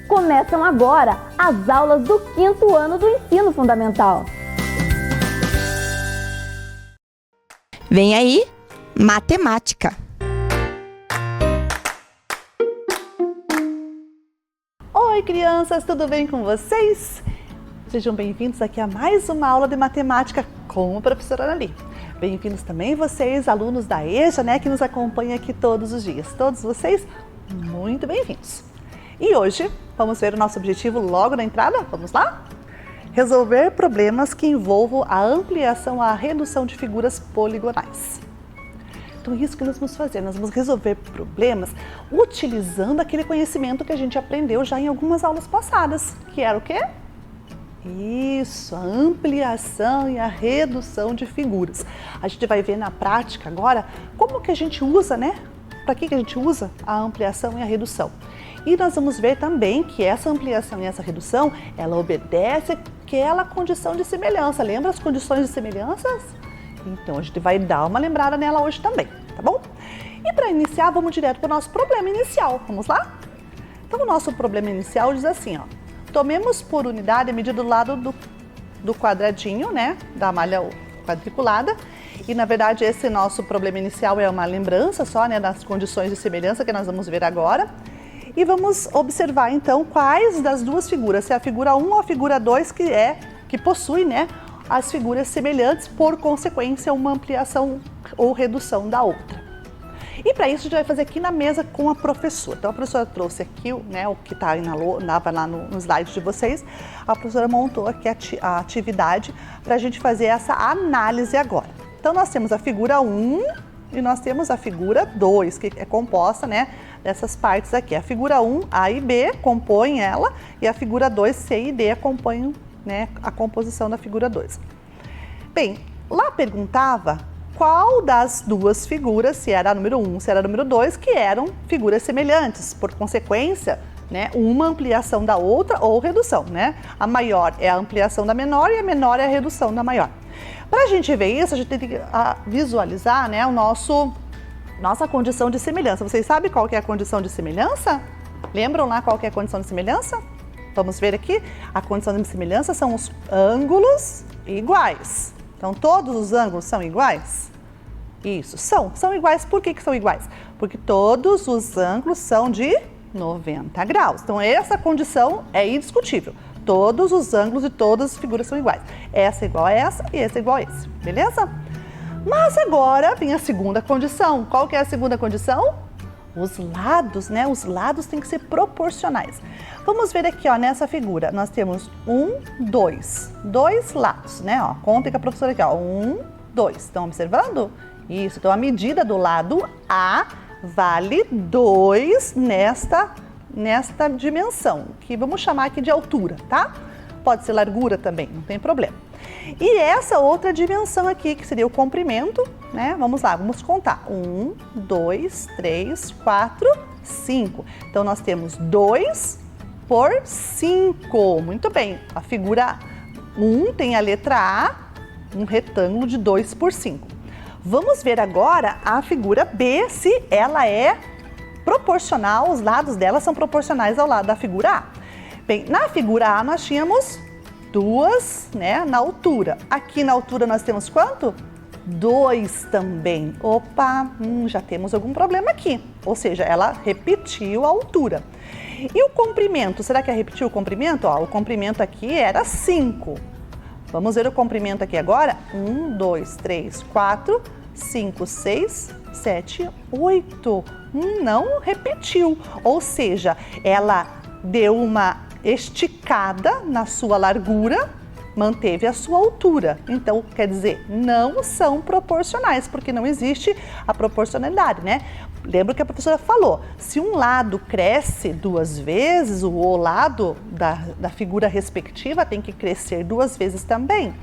Começam agora as aulas do 5º ano do Ensino Fundamental. Vem aí, matemática. Oi, crianças, tudo bem com vocês? Sejam bem-vindos aqui a mais uma aula de matemática com a professora Anali. Bem-vindos também vocês, alunos da EJA, que nos acompanham aqui todos os dias. Todos vocês, muito bem-vindos. E hoje, vamos ver o nosso objetivo logo na entrada? Vamos lá? Resolver problemas que envolvam a ampliação ou a redução de figuras poligonais. Então, isso que nós vamos fazer, nós vamos resolver problemas utilizando aquele conhecimento que a gente aprendeu já em algumas aulas passadas, que era o quê? Isso, a ampliação e a redução de figuras. A gente vai ver na prática agora como que a gente usa, Para que a gente usa a ampliação e a redução. E nós vamos ver também que essa ampliação e essa redução, ela obedece àquela condição de semelhança. Lembra as condições de semelhanças? Então, a gente vai dar uma lembrada nela hoje também, tá bom? E para iniciar, vamos direto para o nosso problema inicial. Vamos lá? Então, o nosso problema inicial diz assim, ó. Tomemos por unidade a medida do lado do quadradinho, da malha quadriculada. E, na verdade, esse nosso problema inicial é uma lembrança só, das condições de semelhança que nós vamos ver agora. E vamos observar, então, quais das duas figuras, se é a figura 1 ou a figura 2 que possui, as figuras semelhantes, por consequência, uma ampliação ou redução da outra. E para isso, a gente vai fazer aqui na mesa com a professora. Então, a professora trouxe aqui, o que estava lá no slide de vocês. A professora montou aqui a atividade para a gente fazer essa análise agora. Então, nós temos a figura 1 e nós temos a figura 2, que é composta, dessas partes aqui. A figura 1, A e B, compõem ela, e a figura 2, C e D, acompanham, a composição da figura 2. Bem, lá perguntava qual das duas figuras, se era a número 1, se era a número 2, que eram figuras semelhantes, por consequência, uma ampliação da outra ou redução, A maior é a ampliação da menor e a menor é a redução da maior. Para a gente ver isso, a gente tem que visualizar, nossa condição de semelhança. Vocês sabem qual que é a condição de semelhança? Lembram lá qual que é a condição de semelhança? Vamos ver aqui. A condição de semelhança são os ângulos iguais. Então, todos os ângulos são iguais? Isso, são iguais. Por que são iguais? Porque todos os ângulos são de 90 graus. Então, essa condição é indiscutível. Todos os ângulos e todas as figuras são iguais. Essa é igual a essa e essa é igual a esse, beleza? Mas agora vem a segunda condição. Qual que é a segunda condição? Os lados, Os lados têm que ser proporcionais. Vamos ver aqui, nessa figura, nós temos 2 lados, Contem com a professora aqui, 2. Estão observando? Isso, então a medida do lado A vale 2 nesta dimensão, que vamos chamar aqui de altura, tá? Pode ser largura também, não tem problema. E essa outra dimensão aqui, que seria o comprimento, Vamos lá, vamos contar. 1, 2, 3, 4, 5. Então, nós temos 2 por 5. Muito bem. A figura 1 tem a letra A, um retângulo de 2 por 5. Vamos ver agora a figura B, se ela é proporcional, os lados dela são proporcionais ao lado da figura A. Bem, na figura A nós tínhamos 2, na altura. Aqui na altura nós temos quanto? 2 também. Opa, já temos algum problema aqui. Ou seja, ela repetiu a altura. E o comprimento, será que ela repetiu o comprimento? O comprimento aqui era 5. Vamos ver o comprimento aqui agora? 1, 2, 3, 4, 5, 6, 7, 8. Não repetiu. Ou seja, ela deu uma esticada na sua largura, manteve a sua altura. Então, quer dizer, não são proporcionais, porque não existe a proporcionalidade, Lembra que a professora falou, se um lado cresce 2 vezes, o lado da figura respectiva tem que crescer 2 vezes também,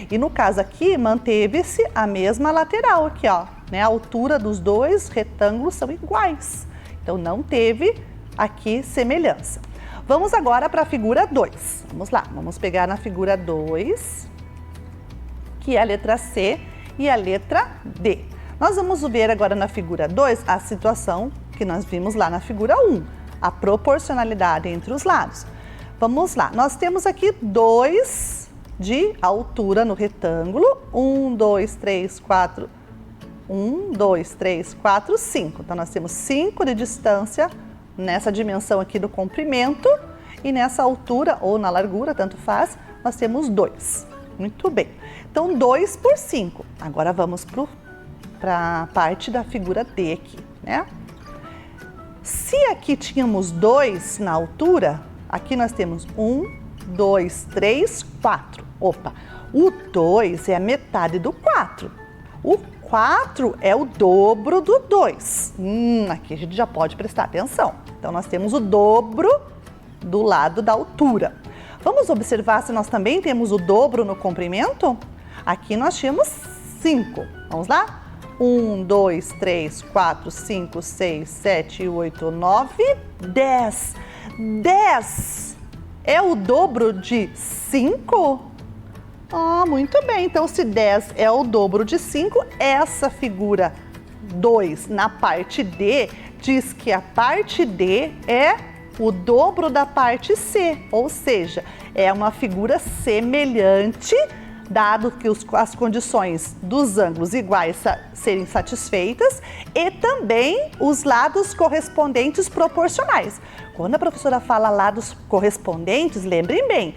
E no caso aqui, manteve-se a mesma lateral aqui, A altura dos 2 retângulos são iguais. Então, não teve aqui semelhança. Vamos agora para a figura 2. Vamos lá, vamos pegar na figura 2. que é a letra C e a letra D. Nós vamos ver agora na figura 2 a situação que nós vimos lá na figura 1, a proporcionalidade entre os lados. Vamos lá, nós temos aqui 2 de altura no retângulo, 1, 2, 3, 4, 1, 2, 3, 4, 5. Então, nós temos 5 de distância nessa dimensão aqui do comprimento e nessa altura ou na largura, tanto faz, nós temos 2. Muito bem. Então, 2 por 5. Agora, vamos para a parte da figura D aqui, né? Se aqui tínhamos 2 na altura, aqui nós temos 1, 2, 3, 4. Opa, o 2 é a metade do 4. O 4 é o dobro do 2. Aqui a gente já pode prestar atenção. Então, nós temos o dobro do lado da altura. Vamos observar se nós também temos o dobro no comprimento? Aqui nós tínhamos 5. Vamos lá? 1, 2, 3, 4, 5, 6, 7, 8, 9, 10. 10 é o dobro de 5? Muito bem. Então, se 10 é o dobro de 5, essa figura 2 na parte D diz que a parte D é o dobro da parte C, ou seja, é uma figura semelhante, dado que as condições dos ângulos iguais serem satisfeitas e também os lados correspondentes proporcionais. Quando a professora fala lados correspondentes, lembrem bem,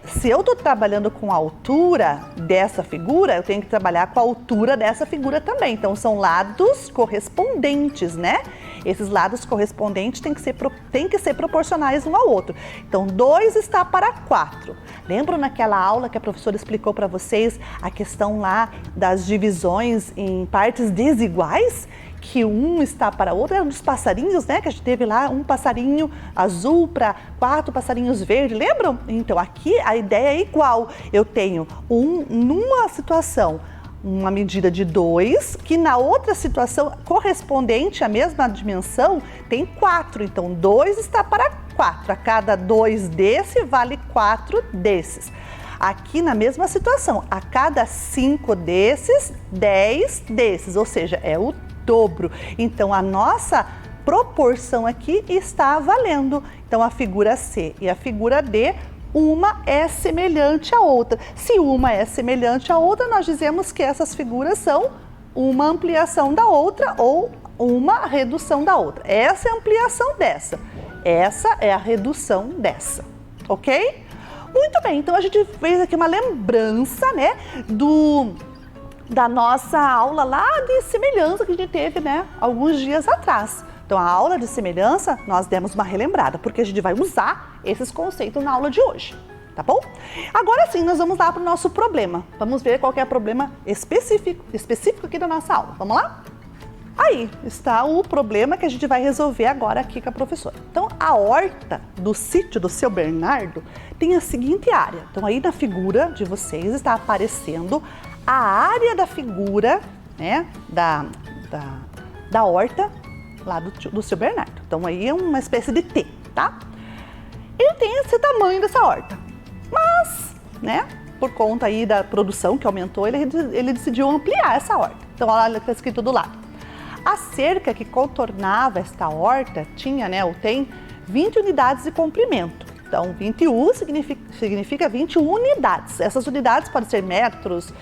se eu estou trabalhando com a altura dessa figura, eu tenho que trabalhar com a altura dessa figura também. Então, são lados correspondentes, né? Esses lados correspondentes têm que ser proporcionais um ao outro. Então, 2 está para 4. Lembram naquela aula que a professora explicou para vocês a questão lá das divisões em partes desiguais? Que um está para o outro, era um dos passarinhos, né? Que a gente teve lá um passarinho azul para 4 passarinhos verdes, lembram? Então, aqui a ideia é igual. Eu tenho numa situação, uma medida de 2, que na outra situação correspondente à mesma dimensão tem 4. Então, 2 está para 4. A cada 2 desse vale 4 desses. Aqui na mesma situação, a cada 5 desses, 10 desses, ou seja, é o dobro. Então, a nossa proporção aqui está valendo. Então, a figura C e a figura D, uma é semelhante à outra. Se uma é semelhante à outra, nós dizemos que essas figuras são uma ampliação da outra ou uma redução da outra. Essa é a ampliação dessa. Essa é a redução dessa. Ok? Muito bem, então a gente fez aqui uma lembrança, né, da nossa aula lá de semelhança que a gente teve, né, alguns dias atrás. Então, a aula de semelhança, nós demos uma relembrada, porque a gente vai usar esses conceitos na aula de hoje, tá bom? Agora sim, nós vamos lá para o nosso problema. Vamos ver qual que é o problema específico aqui da nossa aula. Vamos lá? Aí está o problema que a gente vai resolver agora aqui com a professora. Então, a horta do sítio do seu Bernardo tem a seguinte área. Então, aí na figura de vocês está aparecendo a área da figura, né, da horta lá do seu Bernardo. Então, aí é uma espécie de T, tá? Ele tem esse tamanho dessa horta, mas, né, por conta aí da produção que aumentou, ele decidiu ampliar essa horta. Então, olha o que está escrito do lado. A cerca que contornava esta horta tinha, né, ou tem 20 unidades de comprimento. Então, 20U significa 21 unidades. Essas unidades podem ser metros,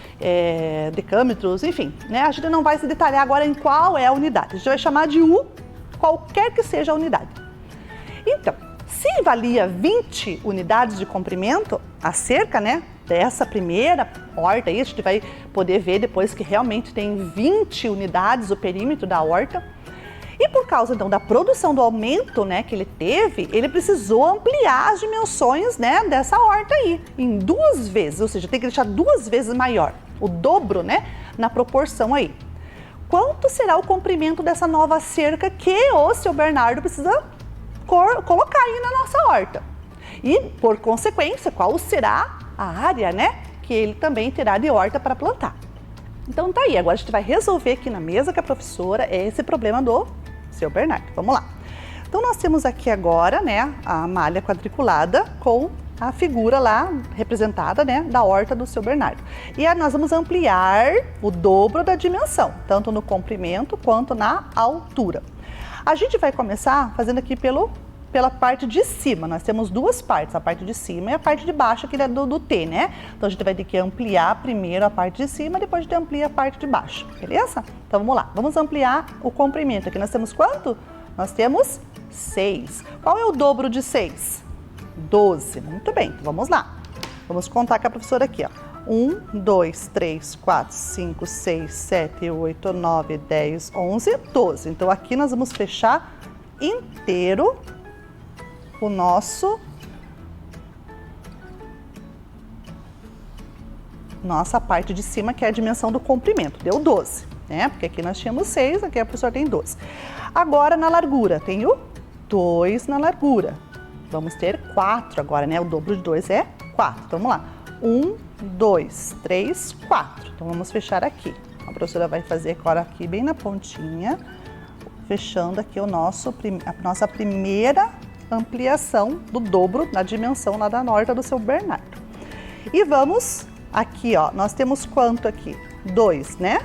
decâmetros, enfim, né? A gente não vai se detalhar agora em qual é a unidade. A gente vai chamar de U, qualquer que seja a unidade. Então, se valia 20 unidades de comprimento, a cerca, né, dessa primeira horta aí, a gente vai poder ver depois que realmente tem 20 unidades o perímetro da horta. E por causa, então, da produção, do aumento, né, que ele teve, ele precisou ampliar as dimensões, né, dessa horta aí, em 2 vezes, ou seja, tem que deixar 2 vezes maior, o dobro, né, na proporção aí. Quanto será o comprimento dessa nova cerca que o seu Bernardo precisa colocar aí na nossa horta? E, por consequência, qual será a área, né, que ele também terá de horta para plantar? Então tá aí, agora a gente vai resolver aqui na mesa com a professora esse problema do seu Bernardo. Vamos lá. Então nós temos aqui agora, né, a malha quadriculada com a figura lá representada, né, da horta do seu Bernardo. E aí nós vamos ampliar o dobro da dimensão, tanto no comprimento quanto na altura. A gente vai começar fazendo aqui pela parte de cima. Nós temos duas partes, a parte de cima e a parte de baixo aqui do T, né? Então a gente vai ter que ampliar primeiro a parte de cima, depois a gente amplia a parte de baixo, beleza? Então vamos lá, vamos ampliar o comprimento. Aqui nós temos quanto? Nós temos 6. Qual é o dobro de 6? 12. Muito bem, então vamos lá. Vamos contar com a professora aqui, ó. 1, 2, 3, 4, 5, 6, 7, 8, 9, 10, 11, 12. Então aqui nós vamos fechar inteiro o nossa parte de cima, que é a dimensão do comprimento. Deu 12, né? Porque aqui nós tínhamos 6, aqui a professora tem 12. Agora na largura, tenho 2 na largura. Vamos ter 4 agora, né? O dobro de 2 é 4. Então, vamos lá. 1, 2, 3, 4. Então, vamos fechar aqui. A professora vai fazer agora aqui bem na pontinha, fechando aqui a nossa primeira ampliação do dobro da dimensão lá da horta do seu Bernardo. E vamos aqui, ó. Nós temos quanto aqui? 2, né?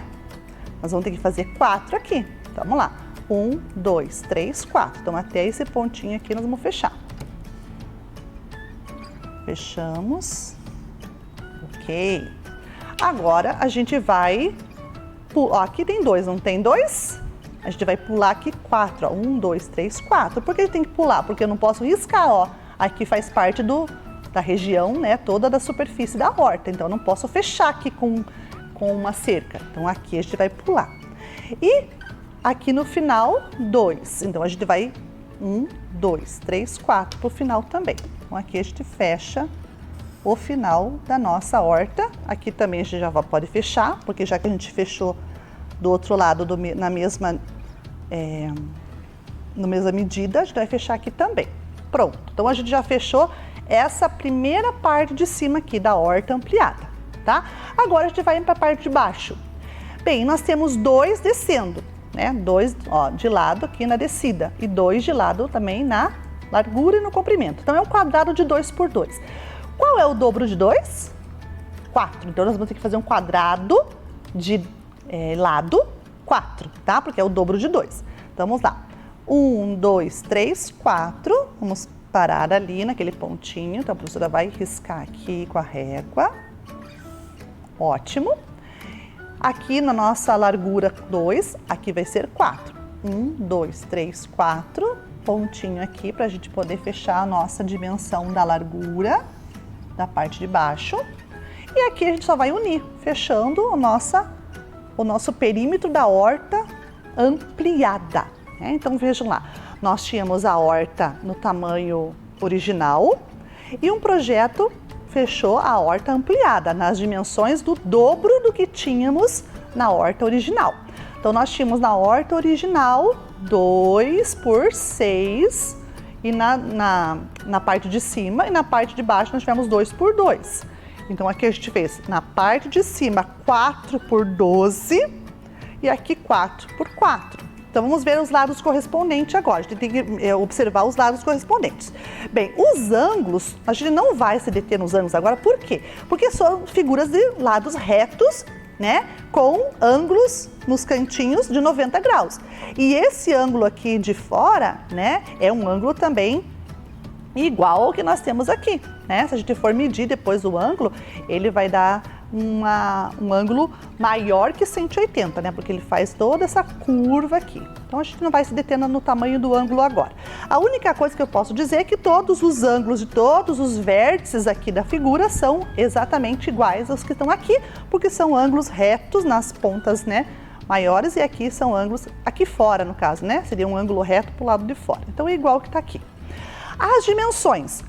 Nós vamos ter que fazer 4 aqui. Então, vamos lá. 1, 2, 3, 4. Então, até esse pontinho aqui nós vamos fechar. Fechamos. Ok. Agora a gente vai... Ó, aqui tem 2, não tem 2? A gente vai pular aqui 4, ó. 1, 2, 3, 4. Por que tem que pular? Porque eu não posso riscar, ó. Aqui faz parte da região, né, toda da superfície da horta. Então, eu não posso fechar aqui com uma cerca. Então, aqui a gente vai pular. E aqui no final, 2. Então, a gente vai 1, 2, 3, 4 para o final também. Então, aqui a gente fecha o final da nossa horta. Aqui também a gente já pode fechar, porque já que a gente fechou do outro lado na mesma medida, a gente vai fechar aqui também. Pronto. Então, a gente já fechou essa primeira parte de cima aqui da horta ampliada, tá? Agora a gente vai para a parte de baixo. Bem, nós temos 2 descendo, né? 2, ó, de lado aqui na descida e 2 de lado também na largura e no comprimento. Então, é um quadrado de 2 por 2. Qual é o dobro de 2? 4. Então, nós vamos ter que fazer um quadrado de lado 4, tá? Porque é o dobro de 2. Então, vamos lá. 1, 2, 3, 4. Vamos parar ali naquele pontinho. Então, a professora vai riscar aqui com a régua. Ótimo. Aqui na nossa largura 2, aqui vai ser 4. 1, 2, 3, 4. Pontinho aqui para a gente poder fechar a nossa dimensão da largura da parte de baixo. E aqui a gente só vai unir, fechando o nosso perímetro da horta ampliada. Então, vejam lá, nós tínhamos a horta no tamanho original e um projeto fechou a horta ampliada nas dimensões do dobro do que tínhamos na horta original. Então, nós tínhamos na horta original 2 por 6 e na parte de cima e na parte de baixo nós tivemos 2 por 2. Então, aqui a gente fez na parte de cima 4 por 12 e aqui 4 por 4. Então, vamos ver os lados correspondentes agora. A gente tem que observar os lados correspondentes. Bem, os ângulos, a gente não vai se deter nos ângulos agora. Por quê? Porque são figuras de lados retos, né? Com ângulos nos cantinhos de 90 graus. E esse ângulo aqui de fora, né? É um ângulo também igual ao que nós temos aqui, né? Se a gente for medir depois o ângulo, ele vai dar um ângulo maior que 180, né? Porque ele faz toda essa curva aqui. Então, a gente não vai se deter no tamanho do ângulo agora. A única coisa que eu posso dizer é que todos os ângulos de todos os vértices aqui da figura são exatamente iguais aos que estão aqui, porque são ângulos retos nas pontas, né, maiores, e aqui são ângulos, aqui fora no caso, né? Seria um ângulo reto para o lado de fora. Então, é igual que está aqui. As dimensões.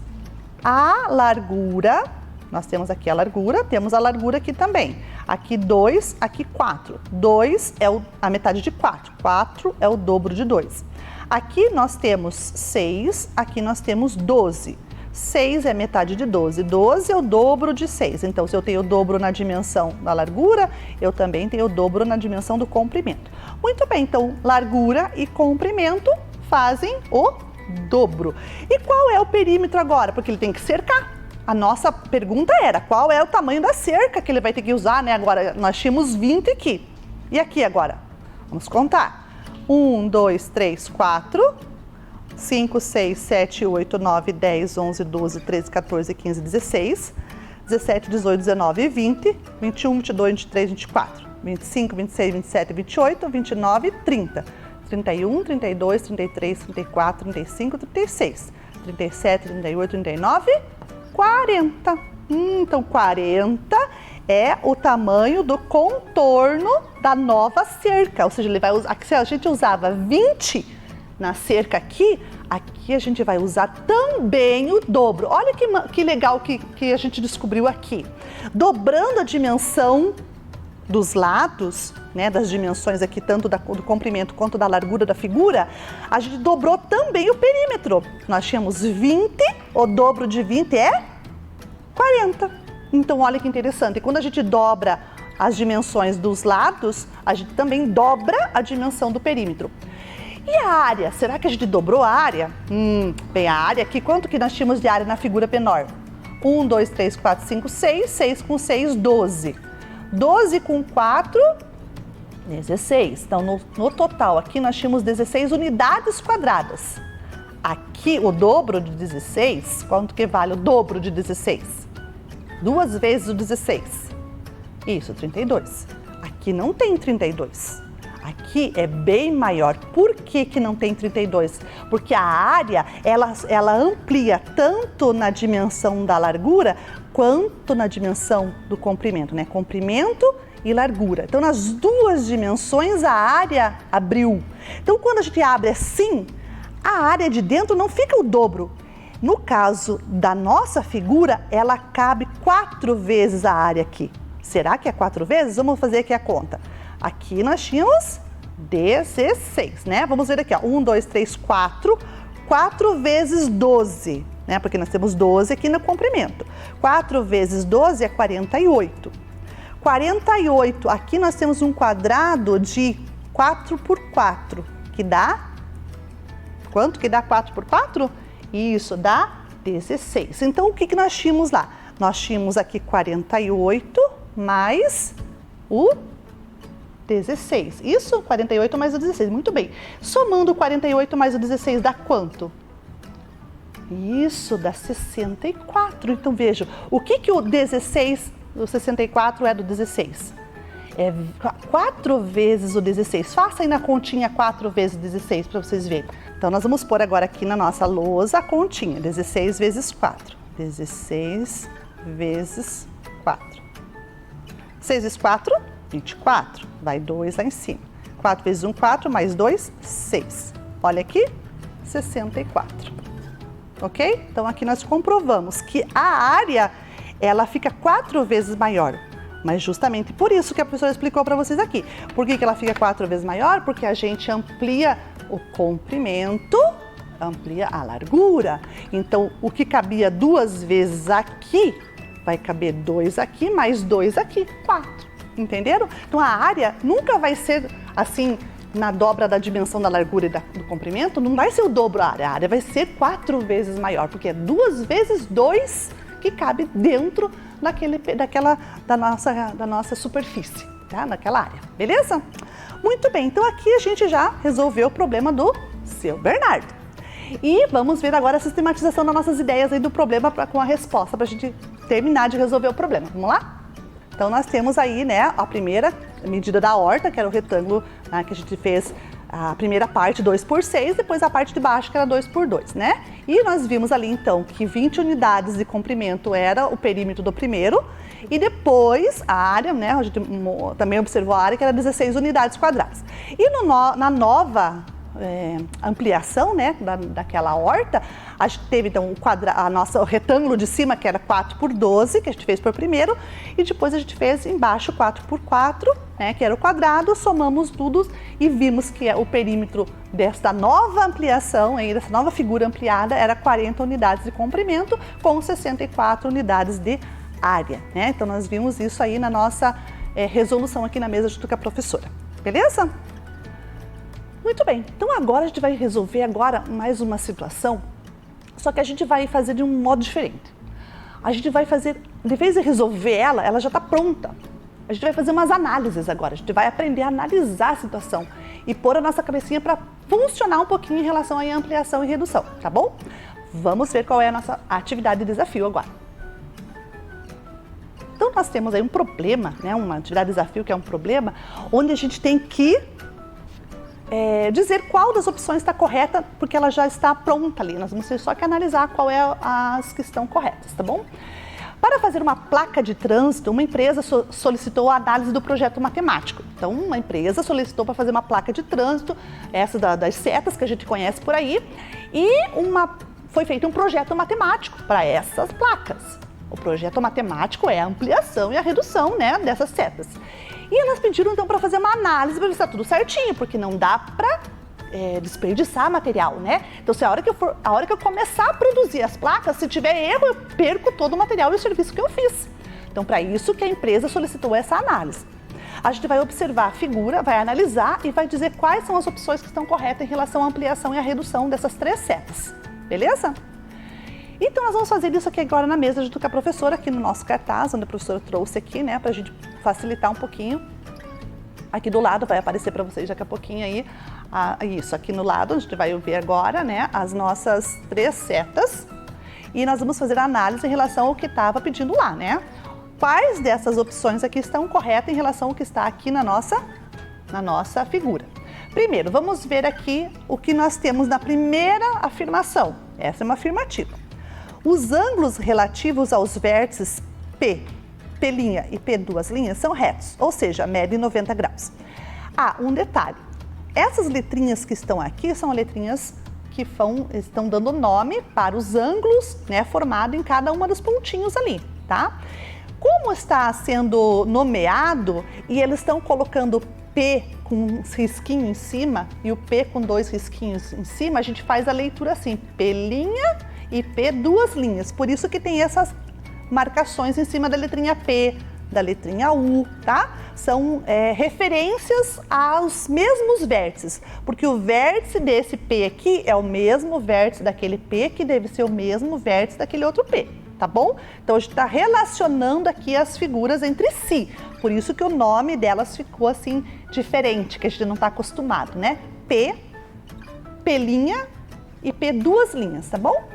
A largura, nós temos aqui a largura, temos a largura aqui também. Aqui 2, aqui 4. 2 é a metade de 4. 4 é o dobro de 2. Aqui nós temos 6, aqui nós temos 12. 6 é metade de 12. 12 é o dobro de 6. Então, se eu tenho o dobro na dimensão da largura, eu também tenho o dobro na dimensão do comprimento. Muito bem, então, largura e comprimento fazem o dobro. E qual é o perímetro agora? Porque ele tem que cercar. a nossa pergunta era, qual é o tamanho da cerca que ele vai ter que usar, né? Agora, nós tínhamos 20 aqui. E aqui agora? Vamos contar. 1, 2, 3, 4, 5, 6, 7, 8, 9, 10, 11, 12, 13, 14, 15, 16, 17, 18, 19 e 20, 21, 22, 23, 24, 25, 26, 27, 28, 29 e 30, 31, 32, 33, 34, 35, 36, 37, 38, 39, 40. Então, 40 é o tamanho do contorno da nova cerca, ou seja, ele vai usar, se a gente usava 20 na cerca aqui a gente vai usar também o dobro. Olha que legal que a gente descobriu aqui. Dobrando a dimensão dos lados, né, das dimensões aqui, tanto do comprimento quanto da largura da figura, a gente dobrou também o perímetro. Nós tínhamos 20, o dobro de 20 é 40. Então, olha que interessante. E quando a gente dobra as dimensões dos lados, a gente também dobra a dimensão do perímetro. E a área? Será que a gente dobrou a área? Bem, a área aqui, quanto que nós tínhamos de área na figura menor? 1, 2, 3, 4, 5, 6, 6 com 6, 12. 12 com 4, 16. Então, no total, aqui nós tínhamos 16 unidades quadradas. Aqui, o dobro de 16, quanto que vale o dobro de 16? 2 vezes o 16. Isso, 32. Aqui não tem 32. Aqui é bem maior. Por que que não tem 32? Porque a área, ela amplia tanto na dimensão da largura, quanto na dimensão do comprimento, né? Comprimento e largura. Então, nas duas dimensões, a área abriu. Então, quando a gente abre assim, a área de dentro não fica o dobro. No caso da nossa figura, ela cabe 4 vezes a área aqui. Será que é 4 vezes? Vamos fazer aqui a conta. Aqui nós tínhamos 16, né? Vamos ver aqui, ó. 1, 2, 3, 4. 4 vezes 12, né? Porque nós temos 12 aqui no comprimento. 4 vezes 12 é 48. 48, aqui nós temos um quadrado de 4 por 4, que dá... Quanto que dá 4 por 4? Isso, dá 16. Então, o que que nós tínhamos lá? Nós tínhamos aqui 48 mais o 16. Isso, 48 mais o 16. Muito bem. Somando o 48 mais o 16 dá quanto? Isso, dá 64. Então, veja, o que que o 16, o 64 é do 16? É 4 vezes o 16. Faça aí na continha 4 vezes 16 para vocês verem. Então, nós vamos pôr agora aqui na nossa lousa a continha. 16 vezes 4. 16 vezes 4. 6 vezes 4, 24. Vai 2 lá em cima. 4 vezes 1, 4, mais 2, 6. Olha aqui, 64. Ok? Então, aqui nós comprovamos que a área, ela fica 4 vezes maior. Mas justamente por isso que a professora explicou para vocês aqui. Por que que ela fica 4 vezes maior? Porque a gente amplia o comprimento, amplia a largura. Então, o que cabia 2 vezes aqui, vai caber 2 aqui, mais 2 aqui, 4. Entenderam? Então, a área nunca vai ser assim, na dobra da dimensão da largura e do comprimento, não vai ser o dobro da área. A área vai ser 4 vezes maior, porque é 2 vezes 2 que cabe dentro da nossa superfície, tá? Naquela área, beleza? Muito bem, então aqui a gente já resolveu o problema do seu Bernardo. E vamos ver agora a sistematização das nossas ideias aí do problema com a resposta, para a gente terminar de resolver o problema. Vamos lá? Então, nós temos aí, né, a primeira medida da horta, que era o retângulo, né, que a gente fez a primeira parte 2 por 6, depois a parte de baixo, que era 2 por 2, né? E nós vimos ali, então, que 20 unidades de comprimento era o perímetro do primeiro, e depois a área, né, a gente também observou a área, que era 16 unidades quadradas. E na nova ampliação, né, daquela horta, a gente teve então o retângulo de cima, que era 4 por 12, que a gente fez por primeiro, e depois a gente fez embaixo 4 por 4, né, que era o quadrado, somamos tudo e vimos que o perímetro desta nova ampliação, dessa nova figura ampliada, era 40 unidades de comprimento com 64 unidades de área, né? Então nós vimos isso aí na nossa resolução aqui na mesa junto com a professora, beleza? Muito bem, então agora a gente vai resolver agora mais uma situação, só que a gente vai fazer de um modo diferente. a gente vai fazer, de vez de resolver ela já está pronta. A gente vai fazer umas análises agora, a gente vai aprender a analisar a situação e pôr a nossa cabecinha para funcionar um pouquinho em relação à ampliação e redução, tá bom? Vamos ver qual é a nossa atividade e desafio agora. Então nós temos aí um problema, né? Uma atividade de desafio que é um problema, onde a gente tem que dizer qual das opções está correta, porque ela já está pronta ali. Nós vamos ter só que analisar qual é as que estão corretas, tá bom? Para fazer uma placa de trânsito, uma empresa solicitou a análise do projeto matemático. Então, uma empresa solicitou para fazer uma placa de trânsito, essa das setas que a gente conhece por aí, e foi feito um projeto matemático para essas placas. O projeto matemático é a ampliação e a redução, né, dessas setas. E elas pediram então para fazer uma análise para ver se está tudo certinho, porque não dá para desperdiçar material, né? Então, se a hora que eu começar a produzir as placas, se tiver erro, eu perco todo o material e o serviço que eu fiz. Então, para isso que a empresa solicitou essa análise. A gente vai observar a figura, vai analisar e vai dizer quais são as opções que estão corretas em relação à ampliação e à redução dessas 3 setas. Beleza? Então, nós vamos fazer isso aqui agora na mesa junto com a professora, aqui no nosso cartaz, onde a professora trouxe aqui, né, para a gente facilitar um pouquinho. Aqui do lado vai aparecer para vocês daqui a pouquinho aí, isso aqui no lado, a gente vai ver agora, né, as nossas 3 setas. E nós vamos fazer a análise em relação ao que estava pedindo lá, né? Quais dessas opções aqui estão corretas em relação ao que está aqui na nossa figura. Primeiro, vamos ver aqui o que nós temos na primeira afirmação. Essa é uma afirmativa. Os ângulos relativos aos vértices P' e P' são retos, ou seja, medem 90 graus. Um detalhe. Essas letrinhas que estão aqui são letrinhas que estão dando nome para os ângulos, né, formados em cada uma dos pontinhos ali, tá? Como está sendo nomeado e eles estão colocando P com um risquinho em cima e o P com 2 risquinhos em cima, a gente faz a leitura assim, P' e P'. Por isso que tem essas marcações em cima da letrinha P, da letrinha U, tá? São referências aos mesmos vértices, porque o vértice desse P aqui é o mesmo vértice daquele P, que deve ser o mesmo vértice daquele outro P, tá bom? Então a gente está relacionando aqui as figuras entre si, por isso que o nome delas ficou assim diferente, que a gente não está acostumado, né? P', P' e P', tá bom?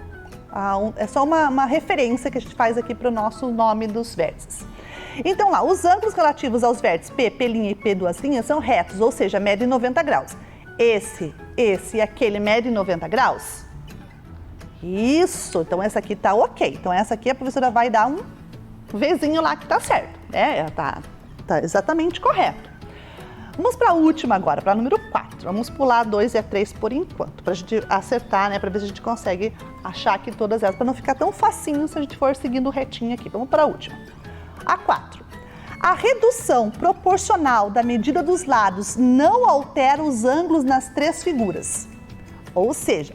É só uma referência que a gente faz aqui para o nosso nome dos vértices. Então lá, os ângulos relativos aos vértices P', P' e P' são retos, ou seja, medem 90 graus. Esse e aquele medem 90 graus? Isso, então essa aqui tá ok. Então essa aqui a professora vai dar um Vzinho lá que tá certo. Tá exatamente correto. Vamos para a última agora, para o número 4. Vamos pular 2 e a 3 por enquanto, para a gente acertar, né? Para ver se a gente consegue achar aqui todas elas, para não ficar tão facinho se a gente for seguindo retinho aqui. Vamos para a última. A 4. A redução proporcional da medida dos lados não altera os ângulos nas 3 figuras. Ou seja,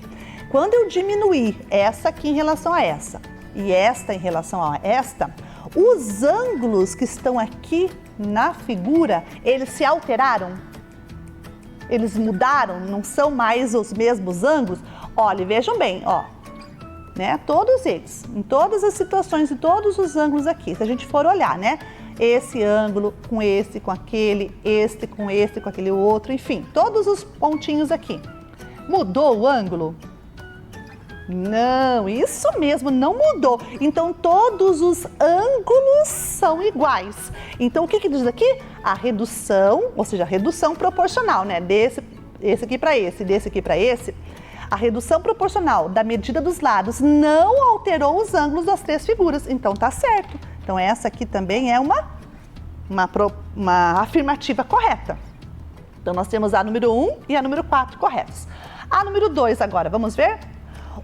quando eu diminuir essa aqui em relação a essa e esta em relação a esta, os ângulos que estão aqui na figura, eles se alteraram? Eles mudaram? Não são mais os mesmos ângulos? Olha, vejam bem, ó, né? Todos eles, em todas as situações, em todos os ângulos aqui, se a gente for olhar, né? Esse ângulo com esse, com aquele, este com esse, com aquele outro, enfim, todos os pontinhos aqui. Mudou o ângulo? Não, isso mesmo, não mudou. Então, todos os ângulos são iguais. Então, o que diz aqui? A redução, ou seja, a redução proporcional, né? Esse aqui para esse, desse aqui para esse. A redução proporcional da medida dos lados não alterou os ângulos das 3 figuras. Então, tá certo. Então, essa aqui também é uma afirmativa correta. Então, nós temos a número 1 e a número 4 corretas. A número 2 agora, vamos ver?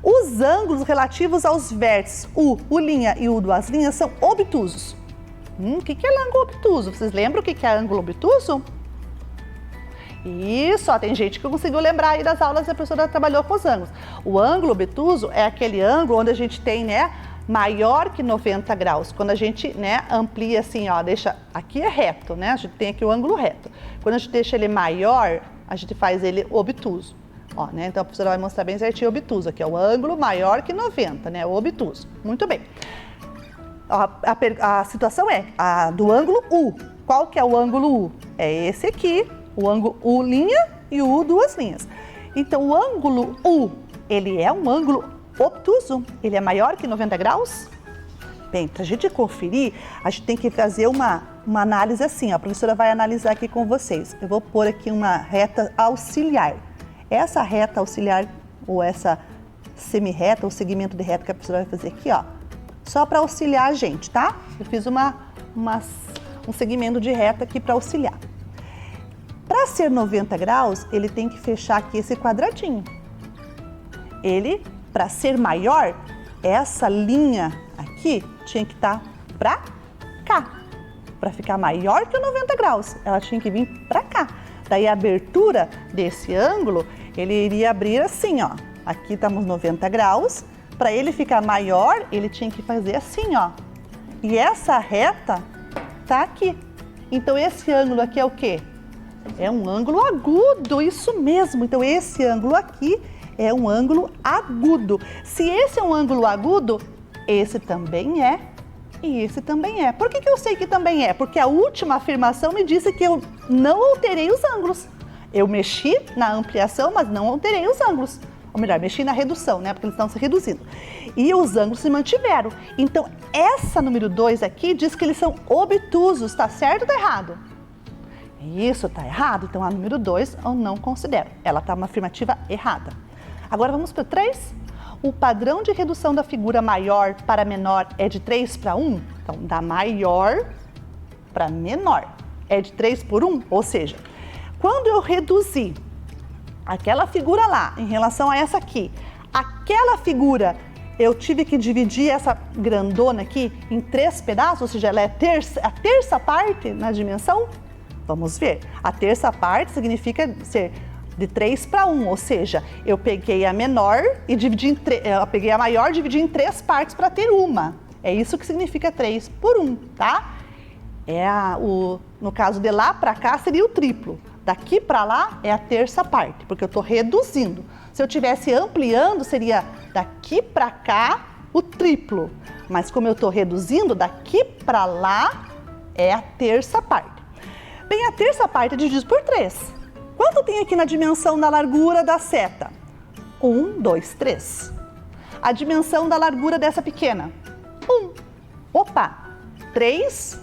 Os ângulos relativos aos vértices U' e U' são obtusos. O que é ângulo obtuso? Vocês lembram o que é ângulo obtuso? Isso, ó, tem gente que conseguiu lembrar aí das aulas que a professora trabalhou com os ângulos. O ângulo obtuso é aquele ângulo onde a gente tem, né, maior que 90 graus. Quando a gente, né, amplia assim, ó, deixa, aqui é reto, né, a gente tem aqui o ângulo reto. Quando a gente deixa ele maior, a gente faz ele obtuso. Ó, né? Então a professora vai mostrar bem certinho o obtuso, aqui é o ângulo maior que 90, né? O obtuso. Muito bem. a situação é a do ângulo U. Qual que é o ângulo U? É esse aqui, o ângulo U' e o U duas linhas. Então, o ângulo U, ele é um ângulo obtuso, ele é maior que 90 graus? Bem, para a gente conferir, a gente tem que fazer uma análise assim, ó. A professora vai analisar aqui com vocês. Eu vou pôr aqui uma reta auxiliar. Essa reta auxiliar, ou essa semi-reta, ou segmento de reta que a professora vai fazer aqui, ó, só para auxiliar a gente, tá? Eu fiz um segmento de reta aqui para auxiliar. Para ser 90 graus, ele tem que fechar aqui esse quadradinho. Ele, para ser maior, essa linha aqui tinha que estar para cá. Para ficar maior que o 90 graus, ela tinha que vir para cá. Daí a abertura desse ângulo, ele iria abrir assim, ó. Aqui estamos 90 graus. Para ele ficar maior, ele tinha que fazer assim, ó. E essa reta tá aqui. Então esse ângulo aqui é o quê? É um ângulo agudo, isso mesmo. Então esse ângulo aqui é um ângulo agudo. Se esse é um ângulo agudo, esse também é e esse também é. Por que eu sei que também é? Porque a última afirmação me disse que eu não alterei os ângulos. Eu mexi na ampliação, mas não alterei os ângulos. Ou melhor, mexi na redução, né? Porque eles estão se reduzindo. E os ângulos se mantiveram. Então, essa número 2 aqui diz que eles são obtusos. Tá certo ou tá errado? Isso, tá errado. Então, a número 2 eu não considero. Ela tá uma afirmativa errada. Agora, vamos para o 3. O padrão de redução da figura maior para menor é de 3 para 1? Então, da maior para menor. É de 3 por 1? Ou seja, quando eu reduzir aquela figura lá em relação a essa aqui, aquela figura, eu tive que dividir essa grandona aqui em 3 pedaços, ou seja, ela é a terça parte na dimensão? Vamos ver. A terça parte significa ser de 3 para 1, ou seja, eu peguei a menor e dividi eu peguei a maior e dividi em 3 partes para ter uma. É isso que significa 3 por 1, tá? No caso de lá para cá seria o triplo. Daqui para lá é a terça parte, porque eu estou reduzindo. Se eu estivesse ampliando, seria daqui para cá o triplo. Mas como eu estou reduzindo, daqui para lá é a terça parte. Bem, a terça parte é dividido por 3. Quanto tem aqui na dimensão da largura da seta? 1, 2, 3. A dimensão da largura dessa pequena? 1. Opa! 3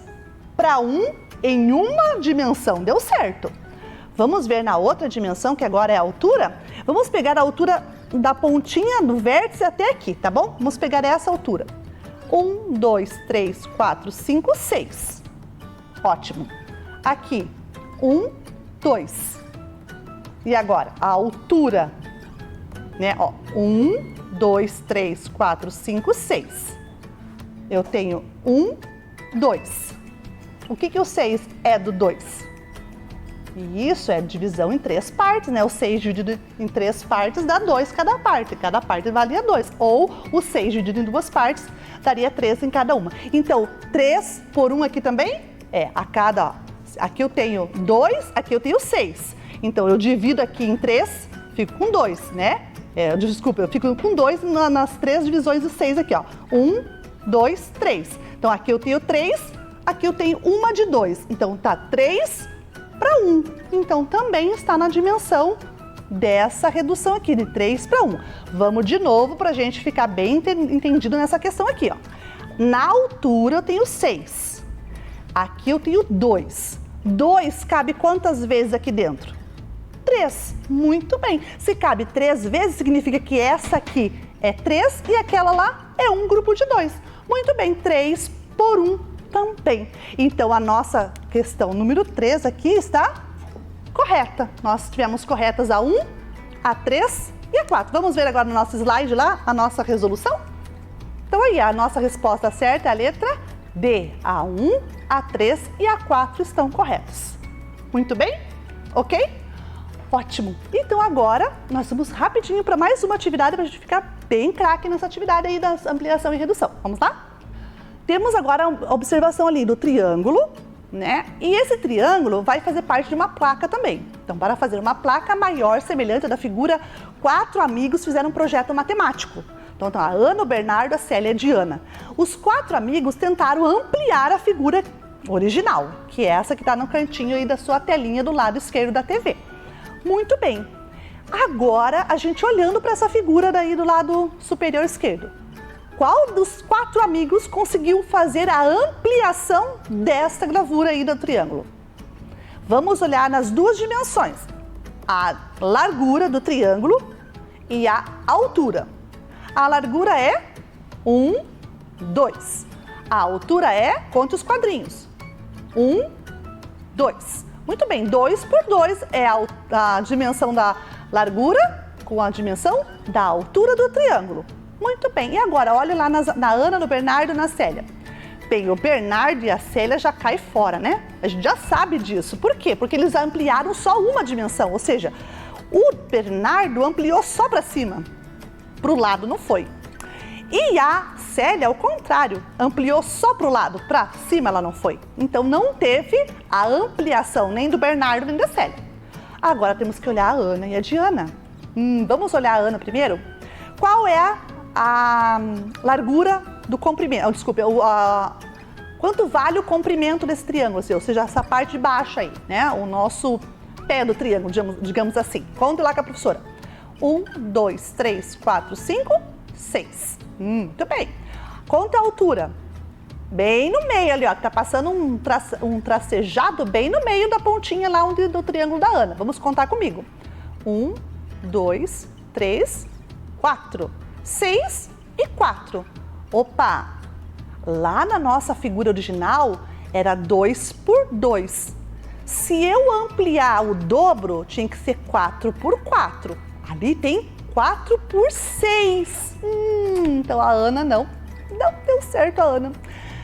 para 1 em uma dimensão. Deu certo. Vamos ver na outra dimensão, que agora é a altura? Vamos pegar a altura da pontinha do vértice até aqui, tá bom? Vamos pegar essa altura. 1, 2, 3, 4, 5, 6. Ótimo. Aqui, 1, 2. E agora, a altura, né? Ó, 1, 2, 3, 4, 5, 6. Eu tenho 1, 2. O que o 6 é do 2? E isso é divisão em 3 partes, né? O 6 dividido em 3 partes dá 2 cada parte. Cada parte valia 2. Ou o 6 dividido em 2 partes daria 3 em cada uma. Então, 3 por 1 aqui também é a cada... Ó, aqui eu tenho 2, aqui eu tenho 6. Então, eu divido aqui em 3, fico com 2, né? Desculpa, eu fico com 2 nas 3 divisões do 6 aqui, ó. 1, 2, 3. Então, aqui eu tenho 3, aqui eu tenho uma de 2. Então, tá 3 para 1. Então, também está na dimensão dessa redução aqui, de 3 para 1. Vamos de novo para a gente ficar bem entendido nessa questão aqui, ó. Na altura eu tenho 6. Aqui eu tenho 2. 2 cabe quantas vezes aqui dentro? 3. Muito bem. Se cabe 3 vezes, significa que essa aqui é 3 e aquela lá é um grupo de 2. Muito bem, 3 por 1 também. Então, a nossa questão número 3 aqui está correta. Nós tivemos corretas a 1, a 3 e a 4. Vamos ver agora no nosso slide lá a nossa resolução? Então, aí, a nossa resposta certa é a letra D. A 1, a 3 e a 4 estão corretos. Muito bem? Ok? Ótimo! Então agora nós vamos rapidinho para mais uma atividade para a gente ficar bem craque nessa atividade aí da ampliação e redução. Vamos lá? Temos agora a observação ali do triângulo, né? E esse triângulo vai fazer parte de uma placa também. Então, para fazer uma placa maior semelhante à da figura, 4 amigos fizeram um projeto matemático. Então tá a Ana, o Bernardo, a Célia e a Diana. Os 4 amigos tentaram ampliar a figura original, que é essa que está no cantinho aí da sua telinha do lado esquerdo da TV. Muito bem. Agora, a gente olhando para essa figura daí do lado superior esquerdo. Qual dos 4 amigos conseguiu fazer a ampliação desta gravura aí do triângulo? Vamos olhar nas 2 dimensões. A largura do triângulo e a altura. A largura é 1, 2. A altura é, conte os quadrinhos. 1, 2. Muito bem, 2 por 2 é a dimensão da largura com a dimensão da altura do triângulo. Muito bem, e agora olha lá na Ana, no Bernardo e na Célia. Bem, o Bernardo e a Célia já caem fora, né? A gente já sabe disso. Por quê? Porque eles ampliaram só uma dimensão, ou seja, o Bernardo ampliou só para cima, para o lado não foi. E a Célia, ao contrário, ampliou só para o lado, para cima ela não foi. Então não teve a ampliação nem do Bernardo nem da Célia. Agora temos que olhar a Ana e a Diana. Vamos olhar a Ana primeiro? Qual é a largura do comprimento? Desculpe, quanto vale o comprimento desse triângulo? Ou seja, essa parte de baixo aí, né? O nosso pé do triângulo, digamos assim. Conta lá com a professora. 1, 2, 3, 4, 5, 6. Muito bem. Conta a altura. Bem no meio ali, ó, que tá passando um tracejado bem no meio da pontinha lá do triângulo da Ana. Vamos contar comigo. 1, 2, 3, 4. 6 e 4. Opa! Lá na nossa figura original era 2 por 2. Se eu ampliar o dobro, tinha que ser 4 por 4. Ali tem 4 por 6. Então a Ana não deu certo, a Ana.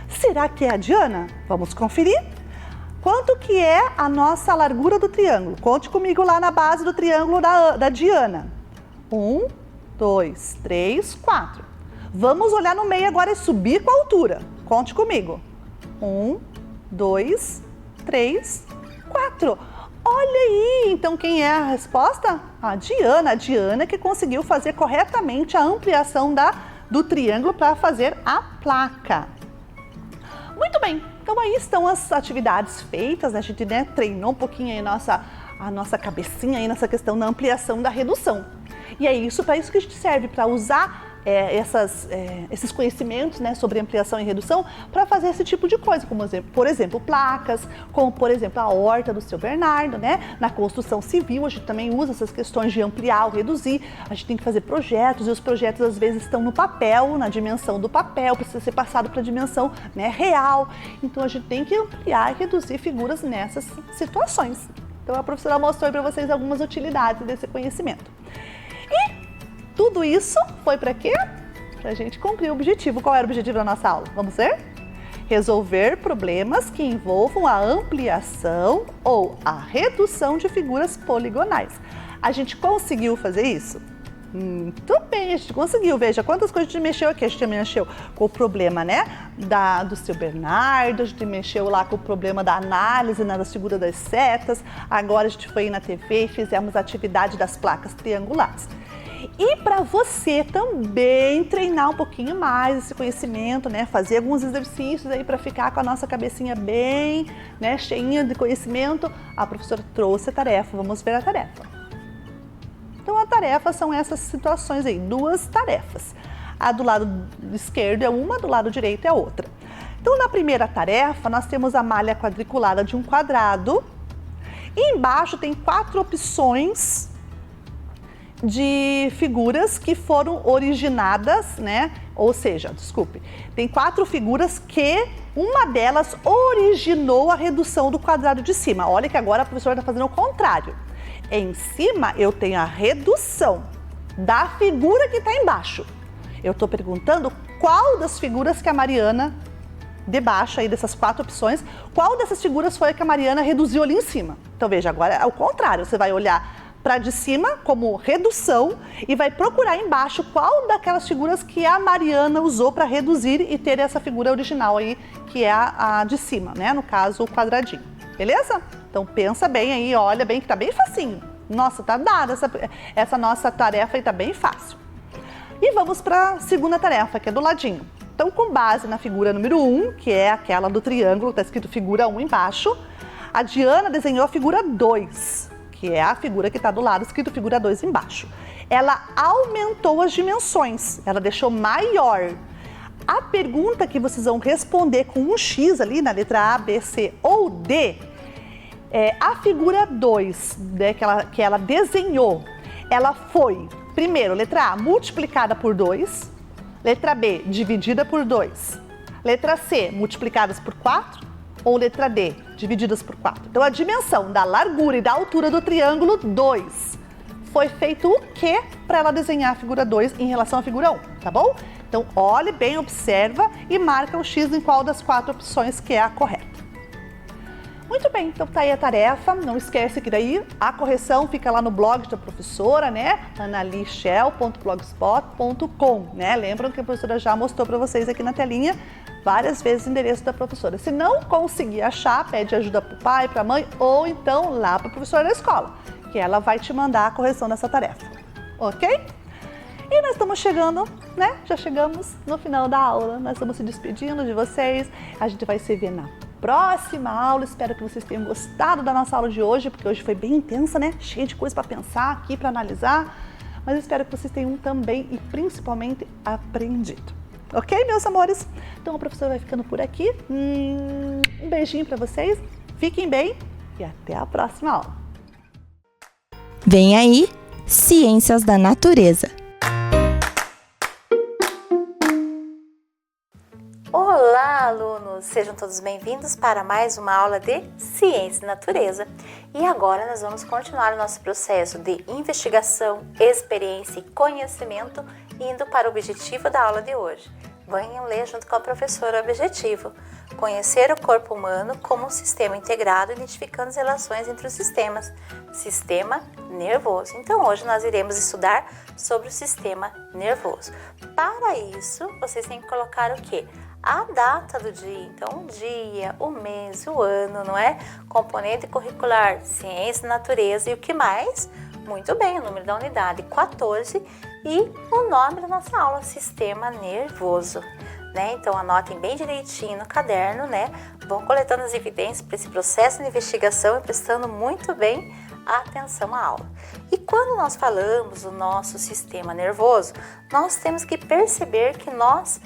Será que é a Diana? Vamos conferir. Quanto que é a nossa largura do triângulo? Conte comigo lá na base do triângulo da Diana. 1, 2, 3, 4. Vamos olhar no meio agora e subir com a altura. Conte comigo. 1, 2, 3, 4. Olha aí, então quem é a resposta? A Diana que conseguiu fazer corretamente a ampliação do triângulo para fazer a placa. Muito bem, então aí estão as atividades feitas, né? A gente treinou um pouquinho aí a nossa cabecinha aí nessa questão da ampliação da redução. E é isso, para isso que a gente serve, para usar esses conhecimentos, né, sobre ampliação e redução para fazer esse tipo de coisa, como por exemplo placas, como por exemplo a horta do seu Bernardo, né? Na construção civil a gente também usa essas questões de ampliar ou reduzir. A gente tem que fazer projetos e os projetos às vezes estão no papel, na dimensão do papel, precisa ser passado para a dimensão, né, real. Então a gente tem que ampliar e reduzir figuras nessas situações. Então a professora mostrou para vocês algumas utilidades desse conhecimento. E tudo isso foi para quê? Para a gente cumprir o objetivo. Qual era o objetivo da nossa aula? Vamos ver? Resolver problemas que envolvam a ampliação ou a redução de figuras poligonais. A gente conseguiu fazer isso? Muito bem, a gente conseguiu. Veja quantas coisas a gente mexeu aqui. A gente mexeu com o problema, né, do seu Bernardo, a gente mexeu lá com o problema da análise, né, da figura das setas. Agora a gente foi na TV e fizemos a atividade das placas triangulares. E para você também treinar um pouquinho mais esse conhecimento, né? Fazer alguns exercícios aí para ficar com a nossa cabecinha bem, né, cheinha de conhecimento, a professora trouxe a tarefa. Vamos ver a tarefa. Então a tarefa são essas situações aí, 2 tarefas. A do lado esquerdo é uma, do lado direito é outra. Então na primeira tarefa nós temos a malha quadriculada de um quadrado e embaixo tem 4 opções de figuras que foram originadas, né? Ou seja, desculpe, tem 4 figuras que uma delas originou a redução do quadrado de cima. Olha que agora a professora está fazendo o contrário. Em cima eu tenho a redução da figura que está embaixo. Eu estou perguntando qual das figuras que a Mariana, debaixo aí dessas 4 opções, qual dessas figuras foi a que a Mariana reduziu ali em cima. Então veja, agora é o contrário, você vai olhar para de cima como redução e vai procurar embaixo qual daquelas figuras que a Mariana usou para reduzir e ter essa figura original aí, que é a de cima, né? No caso, o quadradinho. Beleza? Então pensa bem aí, olha bem que tá bem facinho. Nossa, tá dada essa nossa tarefa aí, tá bem fácil. E vamos para a segunda tarefa, que é do ladinho. Então, com base na figura número 1, que é aquela do triângulo, está escrito figura 1 embaixo, a Diana desenhou a figura 2, que é a figura que está do lado, escrito figura 2 embaixo. Ela aumentou as dimensões, ela deixou maior. A pergunta que vocês vão responder com um X ali na letra A, B, C ou D, é a figura 2, né, que ela desenhou, ela foi, primeiro, letra A, multiplicada por 2, letra B, dividida por 2, letra C, multiplicadas por 4 ou letra D, divididas por 4. Então, a dimensão da largura e da altura do triângulo 2. Foi feito o que para ela desenhar a figura 2 em relação à figura 1, tá bom? Então, olhe bem, observa e marca o X em qual das 4 opções que é a correta. Muito bem, então tá aí a tarefa. Não esquece que daí a correção fica lá no blog da professora, né? analichel.blogspot.com, né? Lembram que a professora já mostrou para vocês aqui na telinha várias vezes o endereço da professora. Se não conseguir achar, pede ajuda para o pai, para a mãe ou então lá para a professora da escola, que ela vai te mandar a correção dessa tarefa, ok? E nós estamos chegando, né? Já chegamos no final da aula, nós estamos se despedindo de vocês, a gente vai se ver na próxima aula. Espero que vocês tenham gostado da nossa aula de hoje, porque hoje foi bem intensa, né? Cheia de coisa para pensar aqui, para analisar, mas espero que vocês tenham também e principalmente aprendido. Ok, meus amores? Então a professora vai ficando por aqui. Um beijinho para vocês, fiquem bem e até a próxima aula. Vem aí, Ciências da Natureza. Olá, alunos! Sejam todos bem-vindos para mais uma aula de Ciência e Natureza. E agora nós vamos continuar o nosso processo de investigação, experiência e conhecimento, indo para o objetivo da aula de hoje. Venham ler junto com a professora o objetivo: conhecer o corpo humano como um sistema integrado, identificando as relações entre os sistemas. Sistema nervoso. Então, hoje nós iremos estudar sobre o sistema nervoso. Para isso, vocês têm que colocar o quê? A data do dia, então o dia, o mês, o ano, não é? Componente curricular, ciência, natureza e o que mais? Muito bem, o número da unidade 14 e o nome da nossa aula, sistema nervoso, né? Então anotem bem direitinho no caderno, né? Vão coletando as evidências para esse processo de investigação e prestando muito bem atenção à aula. E quando nós falamos do nosso sistema nervoso, nós temos que perceber que nós,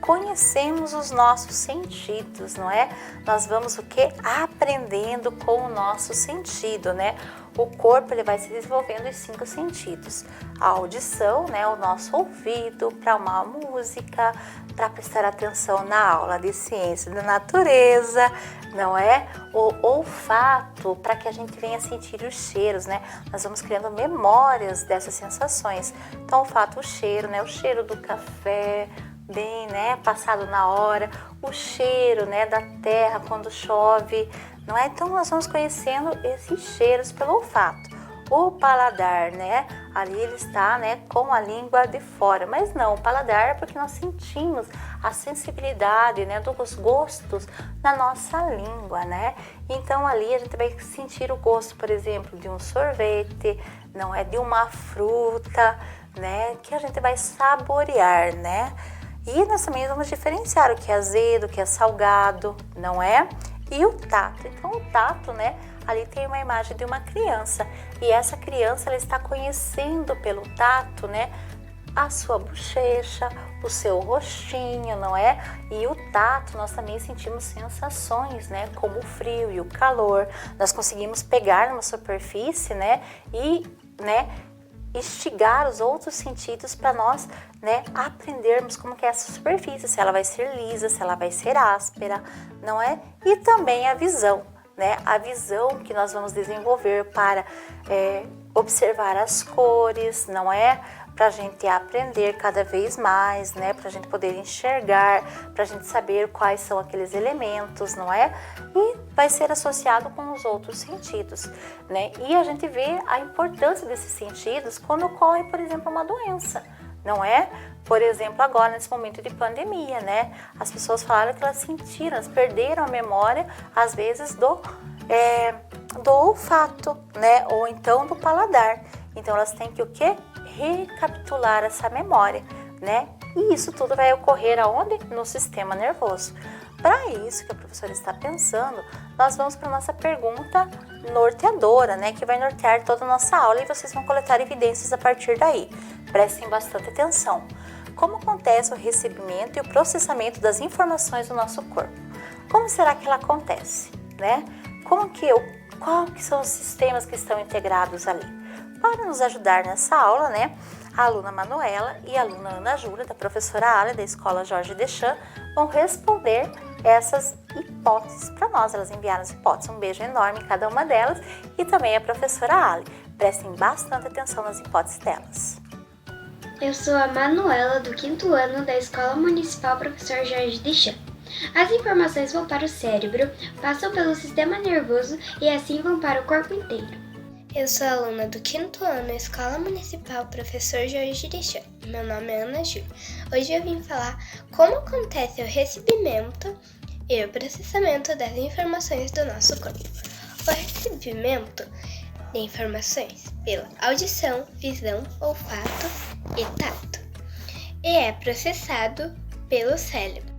conhecemos os nossos sentidos, não é? Nós vamos o quê? Aprendendo com o nosso sentido, né? O corpo ele vai se desenvolvendo em 5 sentidos. A audição, né? O nosso ouvido, para uma música, para prestar atenção na aula de ciência da natureza, não é? O olfato, para que a gente venha sentir os cheiros, né? Nós vamos criando memórias dessas sensações. Então, o olfato, o cheiro, né? O cheiro do café, bem, né? Passado na hora, o cheiro, né? Da terra quando chove, não é? Então, nós vamos conhecendo esses cheiros pelo olfato. O paladar, né? Ali ele está, né, com a língua de fora, mas não, o paladar é porque nós sentimos a sensibilidade, né, dos gostos na nossa língua, né? Então ali a gente vai sentir o gosto, por exemplo, de um sorvete, não é, de uma fruta, né, que a gente vai saborear, né? E nós também vamos diferenciar o que é azedo, o que é salgado, não é? E o tato. Então o tato, né? Ali tem uma imagem de uma criança e essa criança ela está conhecendo pelo tato, né, a sua bochecha, o seu rostinho, não é? E o tato nós também sentimos sensações, né, como o frio e o calor. Nós conseguimos pegar numa superfície, né, e, né, instigar os outros sentidos para nós, né, aprendermos como que é essa superfície, se ela vai ser lisa, se ela vai ser áspera, não é? E também a visão. Né, a visão que nós vamos desenvolver para observar as cores, não é? Para a gente aprender cada vez mais, né? Para a gente poder enxergar, para a gente saber quais são aqueles elementos, não é? E vai ser associado com os outros sentidos, né? E a gente vê a importância desses sentidos quando ocorre, por exemplo, uma doença, não é? Por exemplo, agora nesse momento de pandemia, né? As pessoas falaram que elas sentiram, elas perderam a memória, às vezes, do olfato, né? Ou então do paladar. Então elas têm que o quê? recapitular essa memória, né? E isso tudo vai ocorrer aonde? No sistema nervoso. Para isso que a professora está pensando, nós vamos para a nossa pergunta norteadora, né? Que vai nortear toda a nossa aula e vocês vão coletar evidências a partir daí. Prestem bastante atenção. Como acontece o recebimento e o processamento das informações do nosso corpo? Como será que ela acontece, né? Qual que são os sistemas que estão integrados ali? Para nos ajudar nessa aula, né? A aluna Manuela e a aluna Ana Júlia, da professora Alia, da Escola Jorge Deschamps, vão responder essas hipóteses para nós. Elas enviaram as hipóteses. Um beijo enorme em cada uma delas e também a professora Alia. Prestem bastante atenção nas hipóteses delas. Eu sou a Manuela, do 5º ano da Escola Municipal Professor Jorge Deschamps. As informações vão para o cérebro, passam pelo sistema nervoso e assim vão para o corpo inteiro. Eu sou aluna do 5º ano da Escola Municipal Professor Jorge Deschamps. Meu nome é Ana Júlia. Hoje eu vim falar como acontece o recebimento e o processamento das informações do nosso corpo. O recebimento de informações pela audição, visão, olfato e tato e é processado pelo cérebro.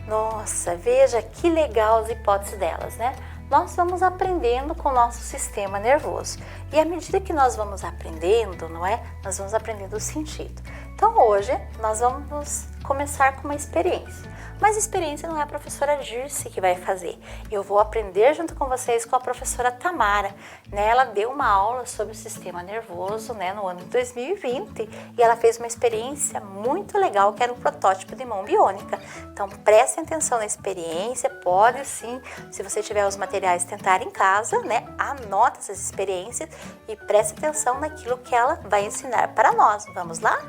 Nossa, veja que legal as hipóteses delas, né? Nós vamos aprendendo com o nosso sistema nervoso. E à medida que nós vamos aprendendo, não é? Nós vamos aprendendo o sentido. Então hoje nós vamos começar com uma experiência. Mas a experiência não é a professora Dirce que vai fazer. Eu vou aprender junto com vocês com a professora Tamara. Né? Ela deu uma aula sobre o sistema nervoso, né, no ano de 2020 e ela fez uma experiência muito legal que era um protótipo de mão biônica. Então prestem atenção na experiência, pode sim, se você tiver os materiais, tentar em casa, né? Anote essas experiências e preste atenção naquilo que ela vai ensinar para nós. Vamos lá?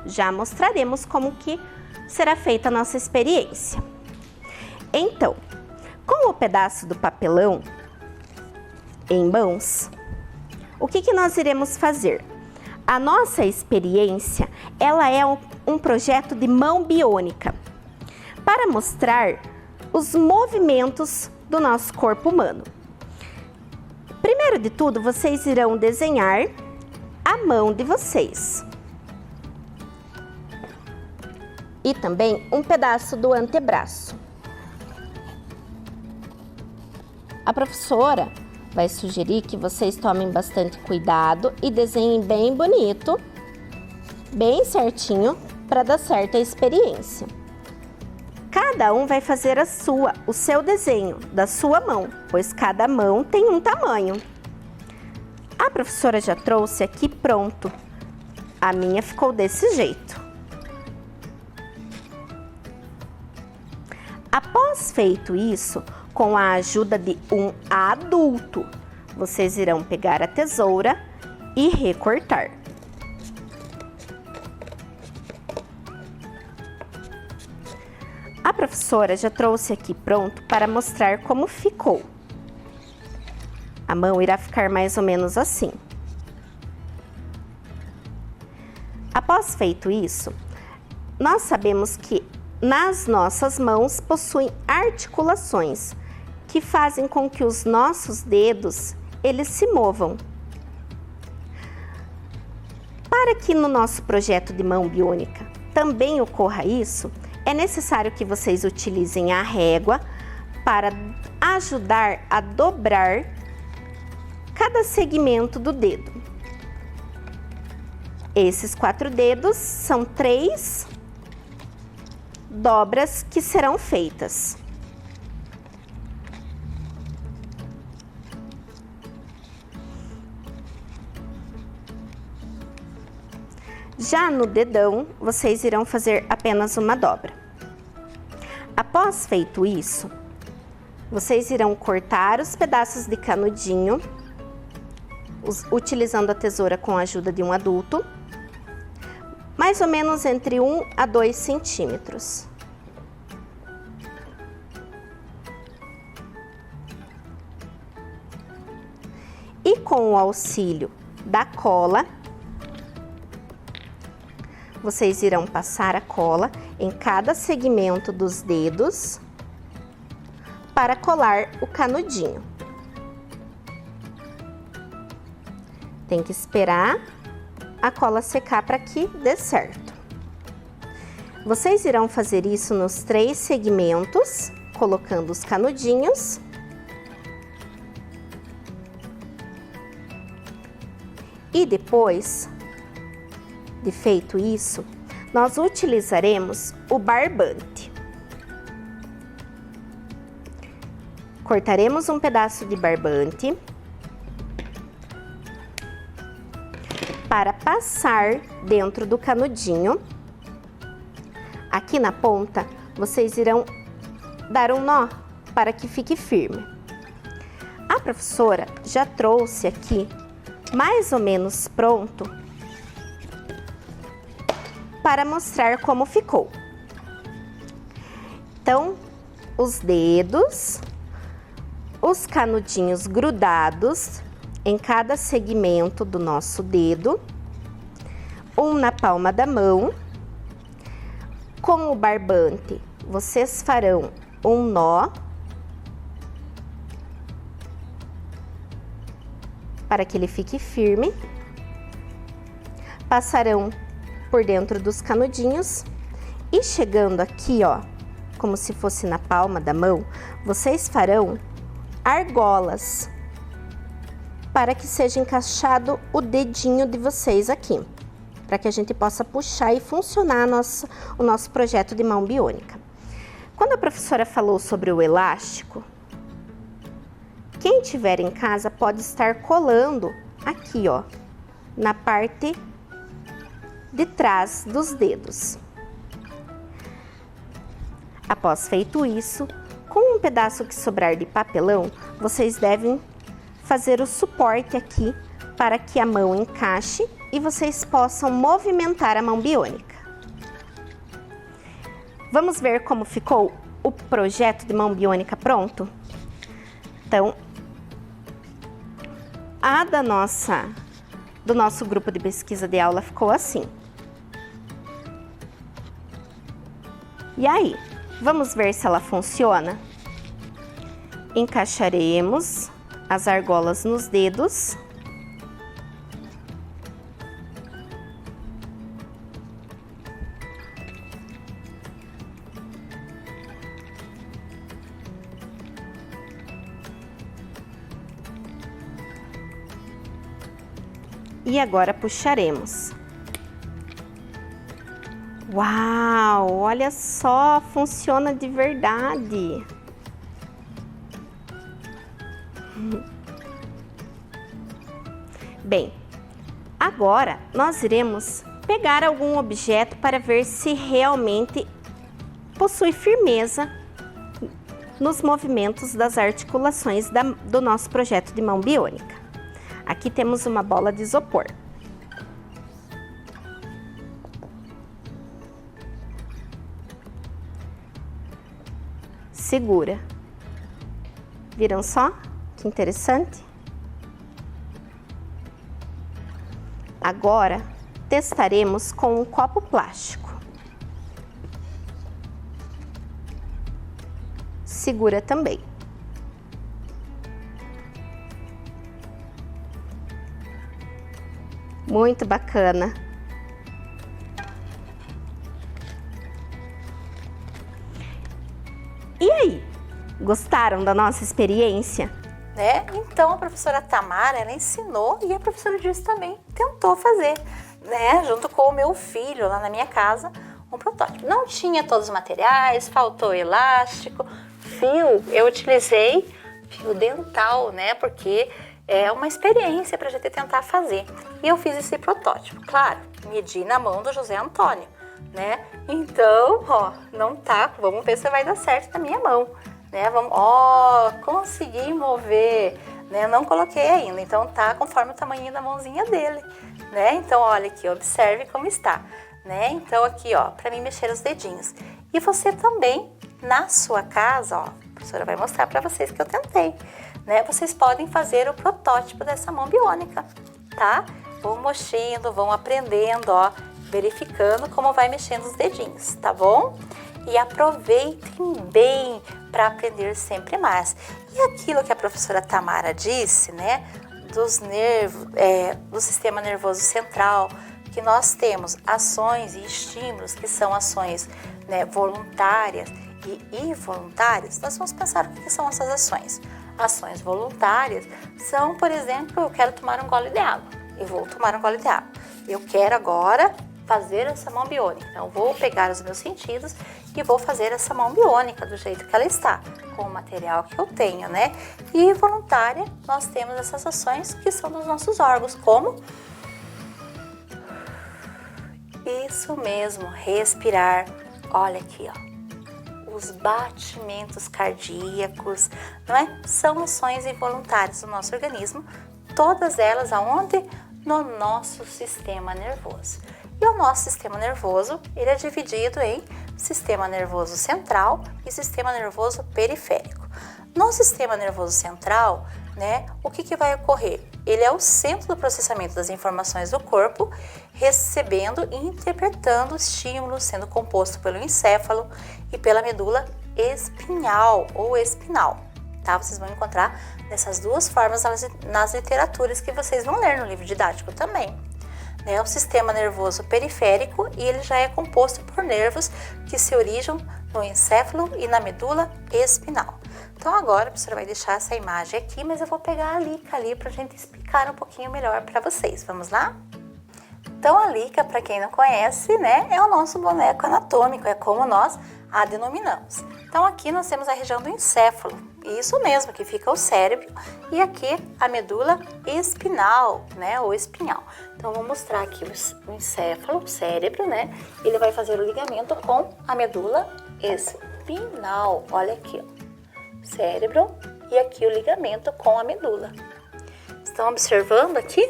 Já mostraremos como que será feita a nossa experiência. Então, com o pedaço do papelão em mãos, o que nós iremos fazer? A nossa experiência, ela é um projeto de mão biônica para mostrar os movimentos do nosso corpo humano. Primeiro de tudo, vocês irão desenhar a mão de vocês. E também um pedaço do antebraço. A professora vai sugerir que vocês tomem bastante cuidado e desenhem bem bonito, bem certinho, para dar certo a experiência. Cada um vai fazer o seu desenho da sua mão, pois cada mão tem um tamanho. A professora já trouxe aqui pronto. A minha ficou desse jeito. Após feito isso, com a ajuda de um adulto, vocês irão pegar a tesoura e recortar. A professora já trouxe aqui pronto para mostrar como ficou. A mão irá ficar mais ou menos assim. Após feito isso, nós sabemos que nas nossas mãos possuem articulações que fazem com que os nossos dedos eles se movam. Para que no nosso projeto de mão biônica também ocorra isso, é necessário que vocês utilizem a régua para ajudar a dobrar cada segmento do dedo. Esses 4 dedos são 3 dobras que serão feitas. Já no dedão, vocês irão fazer apenas uma dobra. Após feito isso, vocês irão cortar os pedaços de canudinho, utilizando a tesoura com a ajuda de um adulto, mais ou menos entre 1 a 2 centímetros. E com o auxílio da cola, vocês irão passar a cola em cada segmento dos dedos para colar o canudinho. Tem que esperar a cola secar para que dê certo. Vocês irão fazer isso nos 3 segmentos, colocando os canudinhos. E depois de feito isso, nós utilizaremos o barbante. Cortaremos um pedaço de barbante para passar dentro do canudinho. Aqui na ponta, vocês irão dar um nó para que fique firme. A professora já trouxe aqui mais ou menos pronto para mostrar como ficou. Então, os dedos, os canudinhos grudados em cada segmento do nosso dedo, um na palma da mão. Com o barbante, vocês farão um nó para que ele fique firme. Passarão por dentro dos canudinhos e chegando aqui, ó, como se fosse na palma da mão, vocês farão argolas para que seja encaixado o dedinho de vocês aqui, para que a gente possa puxar e funcionar o nosso projeto de mão biônica. Quando a professora falou sobre o elástico, quem tiver em casa pode estar colando aqui, ó, na parte de trás dos dedos. Após feito isso, com um pedaço que sobrar de papelão, vocês devem fazer o suporte aqui para que a mão encaixe e vocês possam movimentar a mão biônica. Vamos ver como ficou o projeto de mão biônica pronto? Então, a do nosso grupo de pesquisa de aula ficou assim. E aí, vamos ver se ela funciona? Encaixaremos as argolas nos dedos. E agora puxaremos. Uau, olha só, funciona de verdade. Bem, agora nós iremos pegar algum objeto para ver se realmente possui firmeza nos movimentos das articulações do nosso projeto de mão biônica. Aqui temos uma bola de isopor. Segura. Viram só? Que interessante. Agora, testaremos com um copo plástico. Segura também. Muito bacana. E aí, gostaram da nossa experiência? Né? Então a professora Tamara, ela ensinou e a professora Gilce também tentou fazer, né? Junto com o meu filho lá na minha casa, um protótipo. Não tinha todos os materiais, faltou elástico, fio, eu utilizei fio dental, né? Porque é uma experiência para a gente tentar fazer. E eu fiz esse protótipo, claro, medi na mão do José Antônio, né? Então, ó, não tá, vamos ver se vai dar certo na minha mão, né? Vamos, ó, consegui mover, né? Não coloquei ainda, então tá conforme o tamanho da mãozinha dele, né? Então, olha aqui, observe como está, né? Então, aqui, ó, para mim mexer os dedinhos. E você também, na sua casa, ó, a professora vai mostrar para vocês que eu tentei, né? Vocês podem fazer o protótipo dessa mão biônica, tá? Vão mexendo, vão aprendendo, ó, verificando como vai mexendo os dedinhos, tá bom? E aproveitem bem para aprender sempre mais. E aquilo que a professora Tamara disse, né? Dos nervos, do sistema nervoso central, que nós temos ações e estímulos que são ações, né, voluntárias e involuntárias, nós vamos pensar o que são essas ações. Ações voluntárias são, por exemplo, eu quero tomar um gole de água. Eu vou tomar um gole de água. Eu quero agora fazer essa mão biônica. Então, eu vou pegar os meus sentidos e vou fazer essa mão biônica do jeito que ela está, com o material que eu tenho, né? E voluntária, nós temos essas ações que são dos nossos órgãos, como isso mesmo, respirar. Olha aqui, ó, os batimentos cardíacos, não é? São ações involuntárias do nosso organismo, todas elas aonde? No nosso sistema nervoso. E o nosso sistema nervoso, ele é dividido em sistema nervoso central e sistema nervoso periférico. No sistema nervoso central, né, o que vai ocorrer? Ele é o centro do processamento das informações do corpo, recebendo e interpretando estímulos, sendo composto pelo encéfalo e pela medula espinhal ou espinal. Tá? Vocês vão encontrar dessas duas formas nas literaturas que vocês vão ler no livro didático também. O sistema nervoso periférico, e ele já é composto por nervos que se originam no encéfalo e na medula espinal. Então agora a professora vai deixar essa imagem aqui, mas eu vou pegar a Lica ali para a gente explicar um pouquinho melhor para vocês. Vamos lá? Então a Lica, para quem não conhece, né, é o nosso boneco anatômico, é como nós a denominamos. Então aqui nós temos a região do encéfalo, isso mesmo, que fica o cérebro, e aqui a medula espinal, né, ou espinhal. Então vou mostrar aqui o encéfalo, o cérebro, né, ele vai fazer o ligamento com a medula espinal, olha aqui, ó, cérebro, e aqui o ligamento com a medula. Estão observando aqui?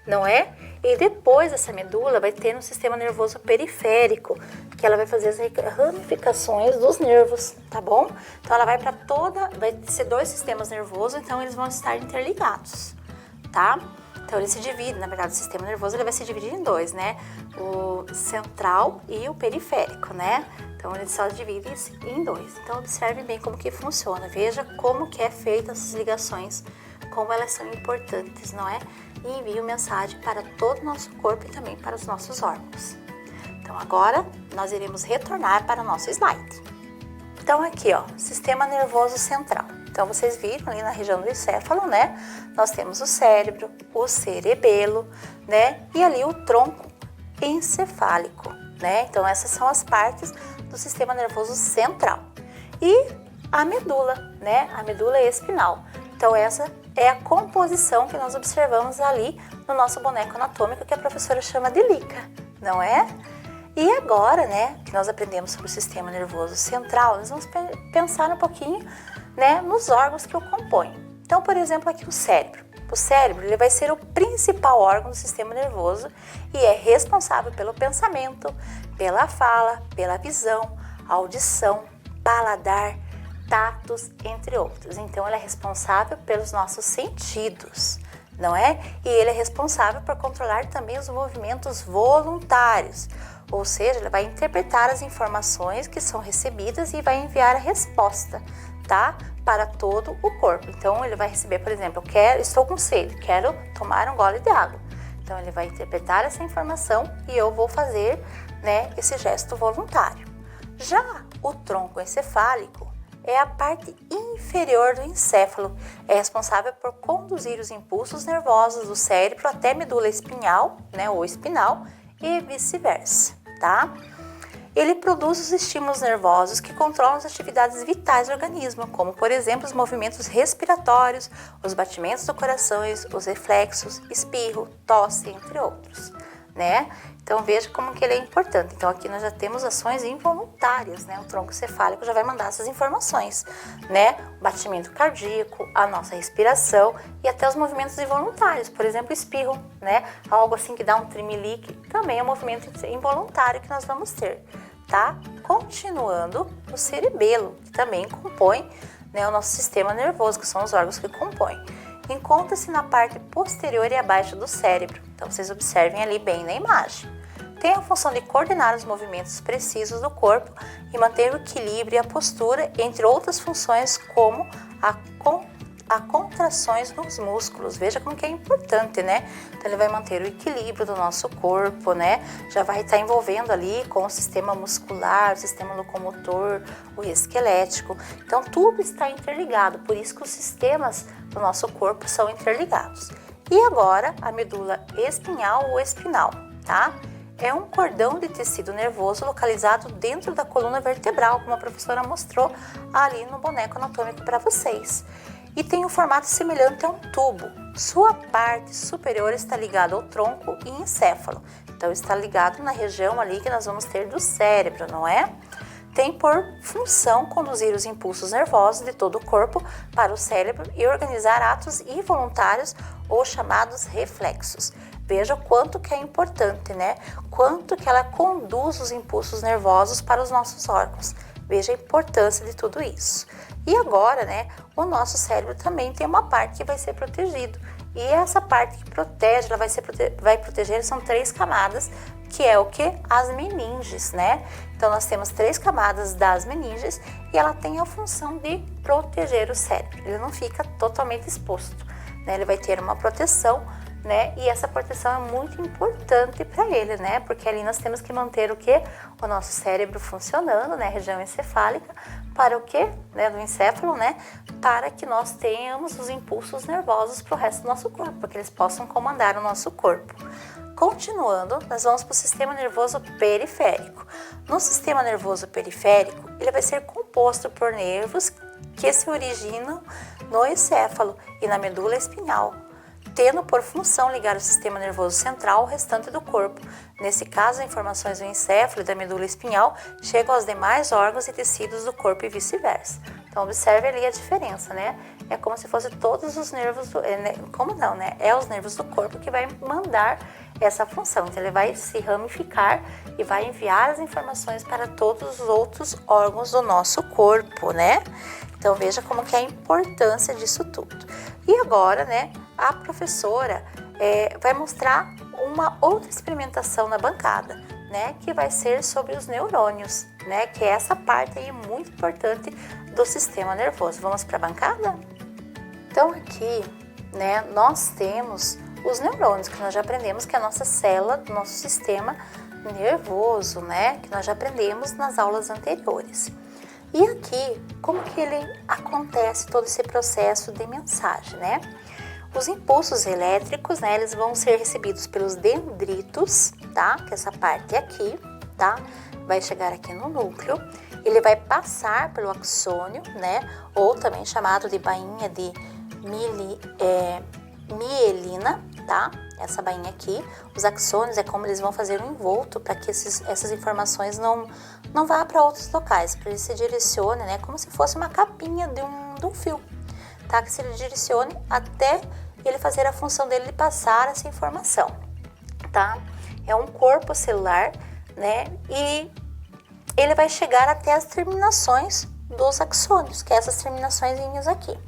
Não é? E depois essa medula vai ter um sistema nervoso periférico, que ela vai fazer as ramificações dos nervos, tá bom? Então ela vai para vai ser dois sistemas nervosos, então eles vão estar interligados, tá? Então ele se divide, na verdade o sistema nervoso ele vai se dividir em dois, né? O central e o periférico, né? Então ele só divide em dois. Então observe bem como que funciona, veja como que é feita essas ligações, como elas são importantes, não é? E envio mensagem para todo o nosso corpo e também para os nossos órgãos. Então agora nós iremos retornar para o nosso slide. Então aqui, ó, sistema nervoso central. Então vocês viram ali na região do encéfalo, né? Nós temos o cérebro, o cerebelo, né? E ali o tronco encefálico, né? Então essas são as partes do sistema nervoso central. E a medula, né? A medula espinal. Então essa é a composição que nós observamos ali no nosso boneco anatômico, que a professora chama de Lica, não é? E agora, né, que nós aprendemos sobre o sistema nervoso central, nós vamos pensar um pouquinho, né, nos órgãos que o compõem. Então, por exemplo, aqui o cérebro. O cérebro ele vai ser o principal órgão do sistema nervoso e é responsável pelo pensamento, pela fala, pela visão, audição, paladar, tatos, entre outros. Então, ele é responsável pelos nossos sentidos, não é? E ele é responsável por controlar também os movimentos voluntários, ou seja, ele vai interpretar as informações que são recebidas e vai enviar a resposta, tá? Para todo o corpo. Então, ele vai receber, por exemplo, estou com sede, quero tomar um gole de água. Então, ele vai interpretar essa informação e eu vou fazer, né, esse gesto voluntário. Já o tronco encefálico é a parte inferior do encéfalo, é responsável por conduzir os impulsos nervosos do cérebro até a medula espinhal, né, ou espinal, e vice-versa, tá? Ele produz os estímulos nervosos que controlam as atividades vitais do organismo, como, por exemplo, os movimentos respiratórios, os batimentos do coração, os reflexos, espirro, tosse, entre outros, né? Então, veja como que ele é importante. Então, aqui nós já temos ações involuntárias, né? O tronco cefálico já vai mandar essas informações, né? O batimento cardíaco, a nossa respiração e até os movimentos involuntários. Por exemplo, espirro, né? Algo assim que dá um tremelique, também é um movimento involuntário que nós vamos ter, tá? Continuando, o cerebelo, que também compõe, né, o nosso sistema nervoso, que são os órgãos que compõem. Encontra-se na parte posterior e abaixo do cérebro. Então, vocês observem ali bem na imagem. Tem a função de coordenar os movimentos precisos do corpo e manter o equilíbrio e a postura, entre outras funções como a a contrações nos músculos. Veja como que é importante, né? Então ele vai manter o equilíbrio do nosso corpo, né? Já vai estar envolvendo ali com o sistema muscular, o sistema locomotor, o esquelético. Então tudo está interligado, por isso que os sistemas do nosso corpo são interligados. E agora a medula espinhal ou espinal, tá? É um cordão de tecido nervoso localizado dentro da coluna vertebral, como a professora mostrou ali no boneco anatômico para vocês. E tem um formato semelhante a um tubo. Sua parte superior está ligada ao tronco e encéfalo. Então está ligado na região ali que nós vamos ter do cérebro, não é? Tem por função conduzir os impulsos nervosos de todo o corpo para o cérebro e organizar atos involuntários ou chamados reflexos. Veja o quanto que é importante, né? Quanto que ela conduz os impulsos nervosos para os nossos órgãos. Veja a importância de tudo isso. E agora, né, o nosso cérebro também tem uma parte que vai ser protegido. E essa parte que protege, ela vai proteger, são 3 camadas, que é o que? As meninges, né? Então nós temos 3 camadas das meninges e ela tem a função de proteger o cérebro. Ele não fica totalmente exposto, né? Ele vai ter uma proteção, né? E essa proteção é muito importante para ele, né? Porque ali nós temos que manter o quê? O nosso cérebro funcionando, né? A região encefálica, para o quê? Né? Do encéfalo, né? Para que nós tenhamos os impulsos nervosos para o resto do nosso corpo, para que eles possam comandar o nosso corpo. Continuando, nós vamos para o sistema nervoso periférico. No sistema nervoso periférico, ele vai ser composto por nervos que se originam no encéfalo e na medula espinhal, tendo por função ligar o sistema nervoso central ao restante do corpo. Nesse caso, as informações do encéfalo e da medula espinhal chegam aos demais órgãos e tecidos do corpo e vice-versa. Então, observe ali a diferença, né? É como se fosse todos os nervos, como não, né? É os nervos do corpo que vai mandar essa função. Então, ele vai se ramificar e vai enviar as informações para todos os outros órgãos do nosso corpo, né? Então, veja como que é a importância disso tudo. E agora, né, a professora vai mostrar uma outra experimentação na bancada, né, que vai ser sobre os neurônios, né, que é essa parte aí muito importante do sistema nervoso. Vamos para a bancada? Então, aqui, né, nós temos os neurônios, que nós já aprendemos que é a nossa célula do nosso sistema nervoso, né, que nós já aprendemos nas aulas anteriores. E aqui, como que ele acontece todo esse processo de mensagem, né? Os impulsos elétricos, né, eles vão ser recebidos pelos dendritos, tá? Que essa parte aqui, tá? Vai chegar aqui no núcleo, ele vai passar pelo axônio, né? Ou também chamado de bainha de mielina, tá? Essa bainha aqui, os axônios é como eles vão fazer um envolto para que essas informações não vá para outros locais, para ele se direcione, né? Como se fosse uma capinha de um fio, tá? Que se ele direcione até ele fazer a função dele de passar essa informação, tá? É um corpo celular, né? E ele vai chegar até as terminações dos axônios, que é essas terminações aqui.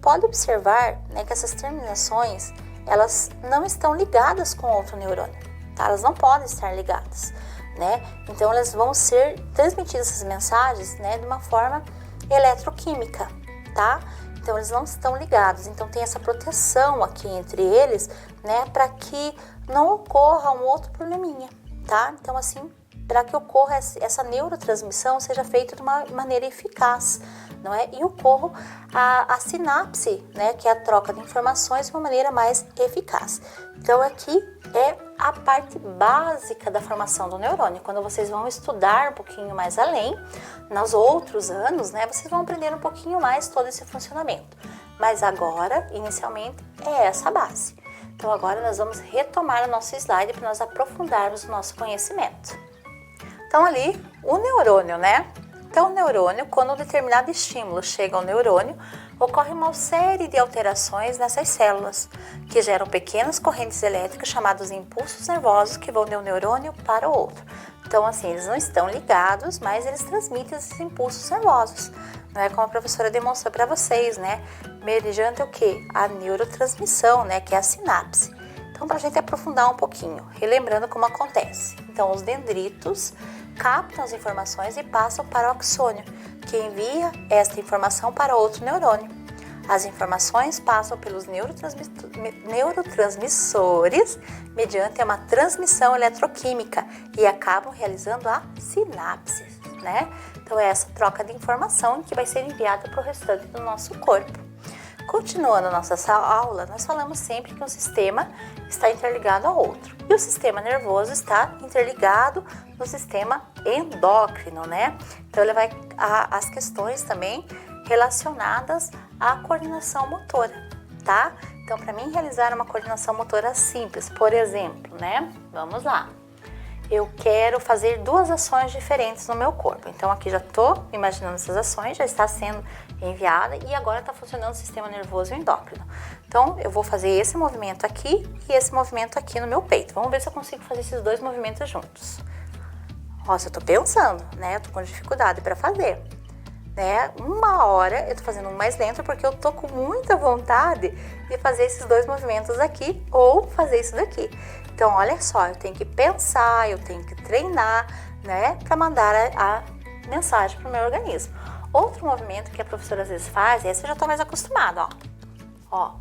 Pode observar, né, que essas terminações, elas não estão ligadas com outro neurônio, tá? Elas não podem estar ligadas, né? Então, elas vão ser transmitidas essas mensagens, né, de uma forma eletroquímica, tá? Então, eles não estão ligados. Então, tem essa proteção aqui entre eles, né, para que não ocorra um outro probleminha, tá? Então, assim, para que ocorra essa neurotransmissão seja feita de uma maneira eficaz, não é? E ocorra a sinapse, né, que é a troca de informações de uma maneira mais eficaz. Então, aqui é a parte básica da formação do neurônio. Quando vocês vão estudar um pouquinho mais além, nos outros anos, né, vocês vão aprender um pouquinho mais todo esse funcionamento. Mas agora, inicialmente, é essa base. Então, agora nós vamos retomar o nosso slide para nós aprofundarmos o nosso conhecimento. Então, ali, o neurônio, né? Então, o neurônio, quando um determinado estímulo chega ao neurônio, ocorre uma série de alterações nessas células, que geram pequenas correntes elétricas chamadas impulsos nervosos que vão de um neurônio para o outro. Então, assim, eles não estão ligados, mas eles transmitem esses impulsos nervosos. Não é como a professora demonstrou para vocês, né? Mediante o quê? A neurotransmissão, né? Que é a sinapse. Então, para a gente aprofundar um pouquinho, relembrando como acontece. Então, os dendritos captam as informações e passam para o axônio, que envia esta informação para outro neurônio. As informações passam pelos neurotransmissores mediante uma transmissão eletroquímica e acabam realizando a sinapse, né? Então é essa troca de informação que vai ser enviada para o restante do nosso corpo. Continuando a nossa aula, nós falamos sempre que um sistema está interligado ao outro. E o sistema nervoso está interligado no sistema endócrino, né? Então ele vai as questões também relacionadas à coordenação motora, tá? Então, para mim realizar uma coordenação motora simples, por exemplo, né? Vamos lá. Eu quero fazer duas ações diferentes no meu corpo. Então, aqui já estou imaginando essas ações, já está sendo enviada e agora está funcionando o sistema nervoso endócrino. Então, eu vou fazer esse movimento aqui e esse movimento aqui no meu peito. Vamos ver se eu consigo fazer esses dois movimentos juntos. Nossa, eu estou pensando, né? Eu estou com dificuldade para fazer. Né? Uma hora eu tô fazendo um mais lento porque eu tô com muita vontade de fazer esses dois movimentos aqui ou fazer isso daqui. Então, olha só, eu tenho que pensar, eu tenho que treinar, né, para mandar a mensagem para o meu organismo. Outro movimento que a professora às vezes faz, esse eu já tô mais acostumada, ó. Ó,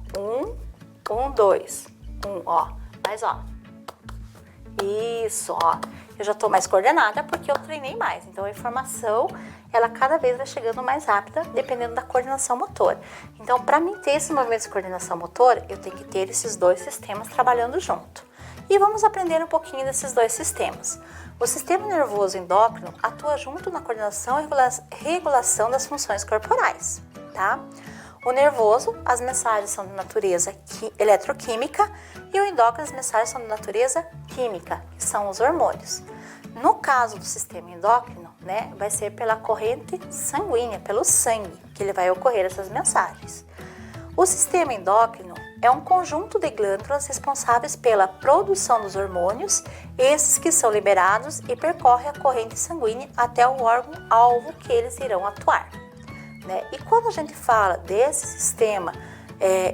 1, 2, 1, ó. Mas, ó, isso, ó. Eu já tô mais coordenada porque eu treinei mais. Então, a informação, ela cada vez vai chegando mais rápida, dependendo da coordenação motora. Então, para mim ter esse movimento de coordenação motora, eu tenho que ter esses dois sistemas trabalhando junto. E vamos aprender um pouquinho desses dois sistemas. O sistema nervoso endócrino atua junto na coordenação e regulação das funções corporais, tá? O nervoso, as mensagens são de natureza eletroquímica e o endócrino, as mensagens são de natureza química, que são os hormônios. No caso do sistema endócrino, né, vai ser pela corrente sanguínea, pelo sangue, que ele vai ocorrer essas mensagens. O sistema endócrino é um conjunto de glândulas responsáveis pela produção dos hormônios, esses que são liberados e percorrem a corrente sanguínea até o órgão-alvo que eles irão atuar, né? E quando a gente fala desse sistema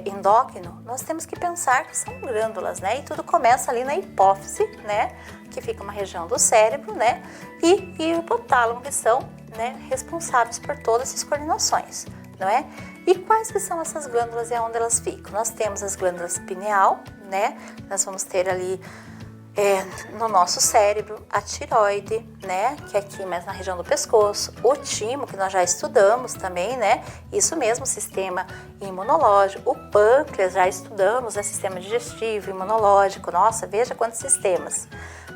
endócrino, nós temos que pensar que são glândulas, né? E tudo começa ali na hipófise, né? Que fica uma região do cérebro, né? E o hipotálamo, que são, né, responsáveis por todas essas coordenações, não é? E quais que são essas glândulas e aonde elas ficam? Nós temos as glândulas pineal, né? Nós vamos ter ali no nosso cérebro a tireoide, né? Que é aqui mais na região do pescoço. O timo, que nós já estudamos também, né? Isso mesmo, sistema imunológico. O pâncreas, já estudamos, né? Sistema digestivo, imunológico. Nossa, veja quantos sistemas,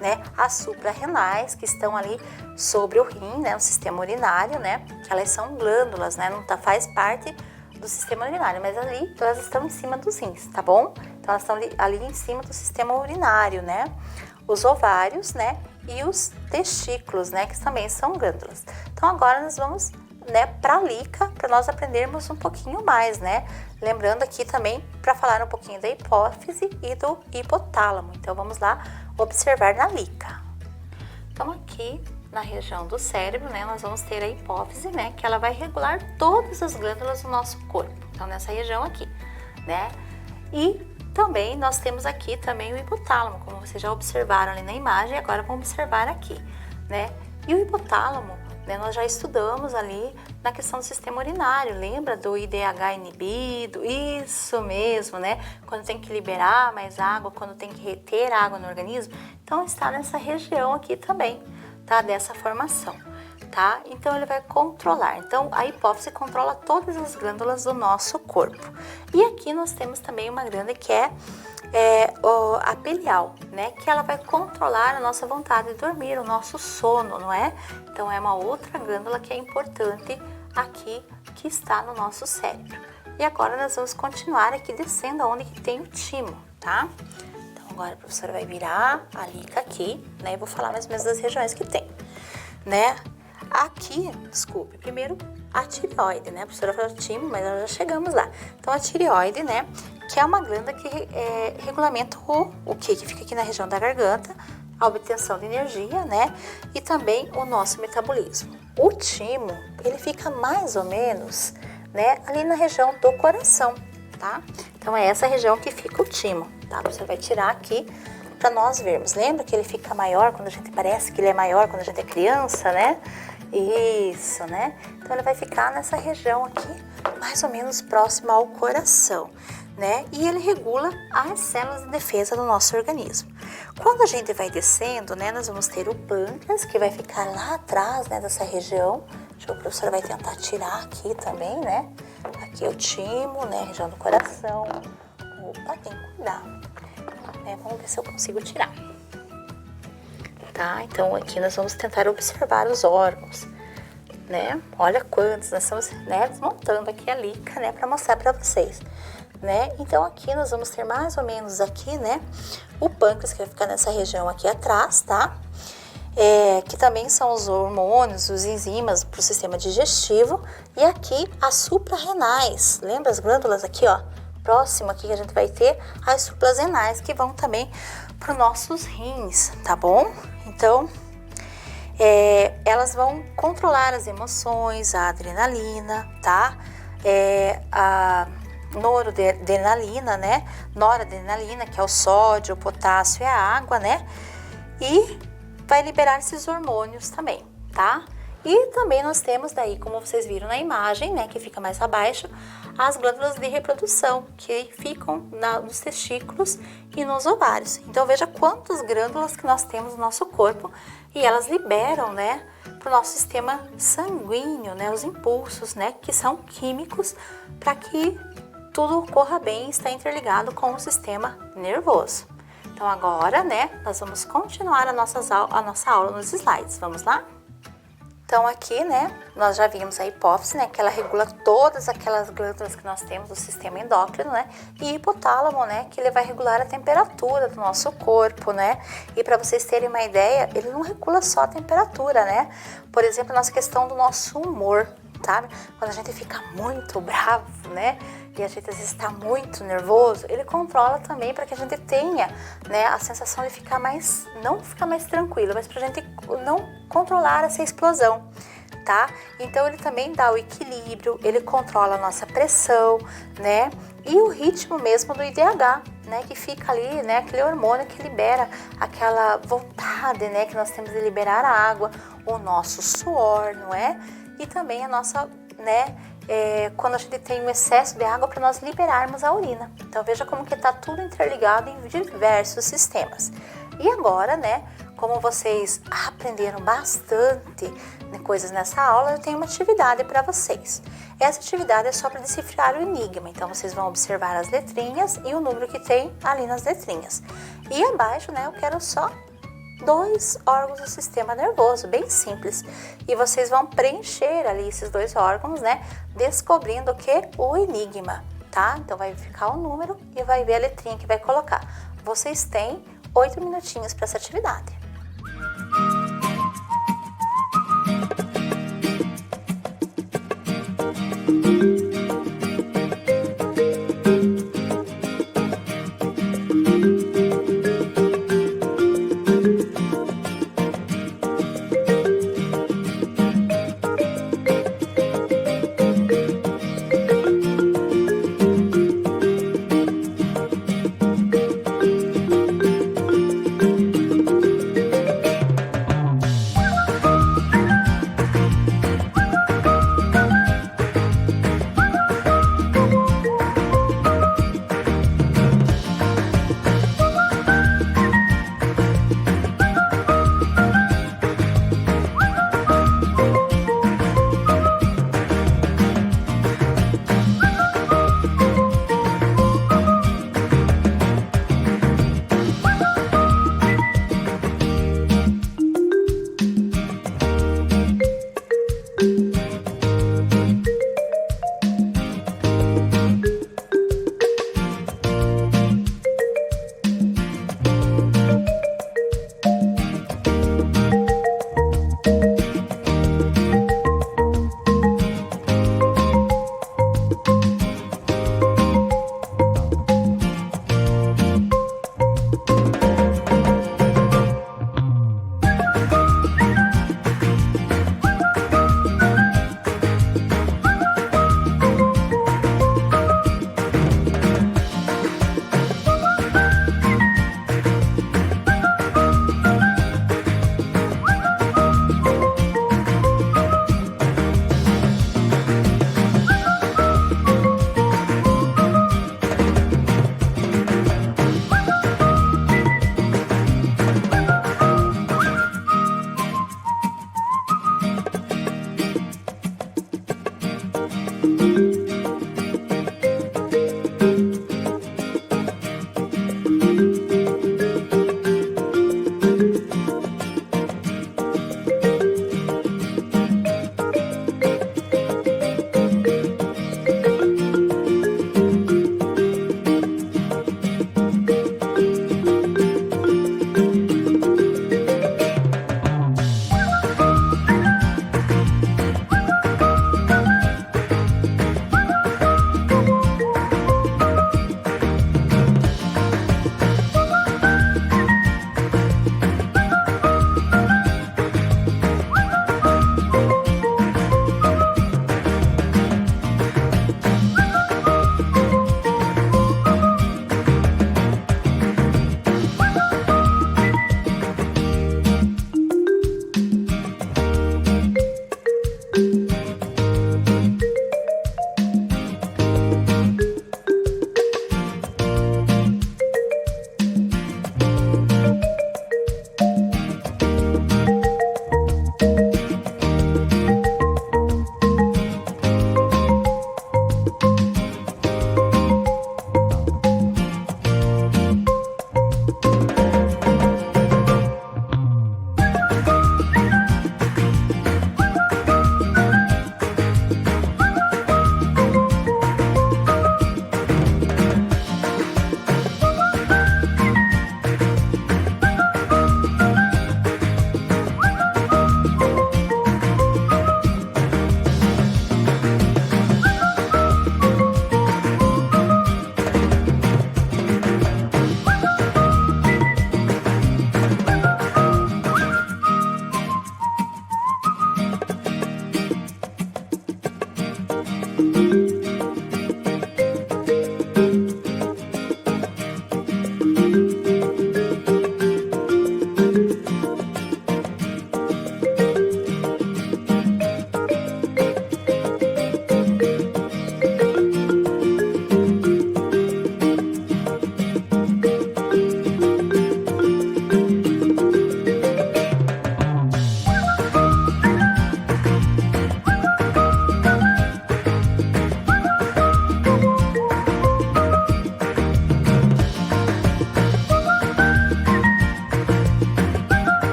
né? As suprarrenais, que estão ali sobre o rim, né? O sistema urinário, né? Que elas são glândulas, né? Não faz parte do sistema urinário, mas ali elas estão em cima dos rins, tá bom? Então elas estão ali em cima do sistema urinário, né? Os ovários, né? E os testículos, né? Que também são glândulas. Então agora nós vamos, né, para a lica, para nós aprendermos um pouquinho mais, né? Lembrando aqui também para falar um pouquinho da hipófise e do hipotálamo. Então vamos lá observar na lica. Então aqui na região do cérebro, né, nós vamos ter a hipófise, né, que ela vai regular todas as glândulas do nosso corpo. Então nessa região aqui, né? E também nós temos aqui também o hipotálamo, como vocês já observaram ali na imagem, agora vamos observar aqui, né? E o hipotálamo, né, nós já estudamos ali na questão do sistema urinário, lembra do IDH inibido? Isso mesmo, né? Quando tem que liberar mais água, quando tem que reter água no organismo, então está nessa região aqui também, tá? Dessa formação, tá? Então ele vai controlar. Então a hipófise controla todas as glândulas do nosso corpo. E aqui nós temos também uma glândula que é a pineal, né? Que ela vai controlar a nossa vontade de dormir, o nosso sono, não é? Então é uma outra glândula que é importante aqui, que está no nosso cérebro. E agora nós vamos continuar aqui descendo aonde que tem o timo, tá? Então agora a professora vai virar a lica aqui, né? Eu vou falar mais ou menos das regiões que tem, né? Aqui, desculpe, primeiro a tireoide, né? A professora falou timo, mas nós já chegamos lá. Então a tireoide, né? Que é uma glândula que regulamenta o que fica aqui na região da garganta, a obtenção de energia, né? E também o nosso metabolismo. O timo, ele fica mais ou menos, né, ali na região do coração, tá? Então é essa região que fica o timo, tá? Você vai tirar aqui para nós vermos. Lembra que ele fica maior quando a gente parece que ele é maior quando a gente é criança, né? Isso, né? Então ele vai ficar nessa região aqui mais ou menos próximo ao coração, né? E ele regula as células de defesa do nosso organismo. Quando a gente vai descendo, né, nós vamos ter o pâncreas, que vai ficar lá atrás, né, dessa região. Deixa eu, a professora vai tentar tirar aqui também, né? Aqui é o timo, né, região do coração. Opa, tem que cuidar. Né? Vamos ver se eu consigo tirar. Tá? Então aqui nós vamos tentar observar os órgãos, né? Olha quantos nós estamos, né, desmontando aqui a lica, né, para mostrar para vocês, né? Então aqui nós vamos ter mais ou menos aqui, né, o pâncreas, que vai ficar nessa região aqui atrás, tá? Que também são os hormônios, os enzimas para o sistema digestivo. E aqui as suprarrenais, lembra as glândulas aqui, ó? Próximo aqui que a gente vai ter as suprarrenais, que vão também para os nossos rins, tá bom? Então, elas vão controlar as emoções, a adrenalina, tá? A noradrenalina, né? Noradrenalina, que é o sódio, o potássio e a água, né? E vai liberar esses hormônios também, tá? E também nós temos daí, como vocês viram na imagem, né, que fica mais abaixo, as glândulas de reprodução, que ficam nos testículos e nos ovários. Então veja quantas glândulas que nós temos no nosso corpo e elas liberam, né, para o nosso sistema sanguíneo, né, os impulsos, né, que são químicos, para que tudo corra bem e está interligado com o sistema nervoso. Então agora, né, nós vamos continuar a nossa aula nos slides. Vamos lá? Então aqui, né, nós já vimos a hipófise, né, que ela regula todas aquelas glândulas que nós temos do sistema endócrino, né, e hipotálamo, né, que ele vai regular a temperatura do nosso corpo, né, e para vocês terem uma ideia, ele não regula só a temperatura, né, por exemplo, a nossa questão do nosso humor, sabe, quando a gente fica muito bravo, né, e a gente às vezes está muito nervoso, ele controla também para que a gente tenha, né, a sensação de ficar mais, não ficar mais tranquilo, mas para a gente não controlar essa explosão, tá? Então ele também dá o equilíbrio, ele controla a nossa pressão, né? E o ritmo mesmo do IDH, né? Que fica ali, né? Aquele hormônio que libera aquela vontade, né? Que nós temos de liberar a água, o nosso suor, não é? E também a nossa, né? Quando a gente tem um excesso de água para nós liberarmos a urina. Então veja como que está tudo interligado em diversos sistemas. E agora, né, como vocês aprenderam bastante coisas nessa aula, eu tenho uma atividade para vocês. Essa atividade é só para decifrar o enigma. Então vocês vão observar as letrinhas e o número que tem ali nas letrinhas. E abaixo, né, eu quero só 2 órgãos do sistema nervoso, bem simples. E vocês vão preencher ali esses 2 órgãos, né? Descobrindo o que? O enigma, tá? Então vai ficar o número e vai ver a letrinha que vai colocar. Vocês têm 8 minutinhos para essa atividade.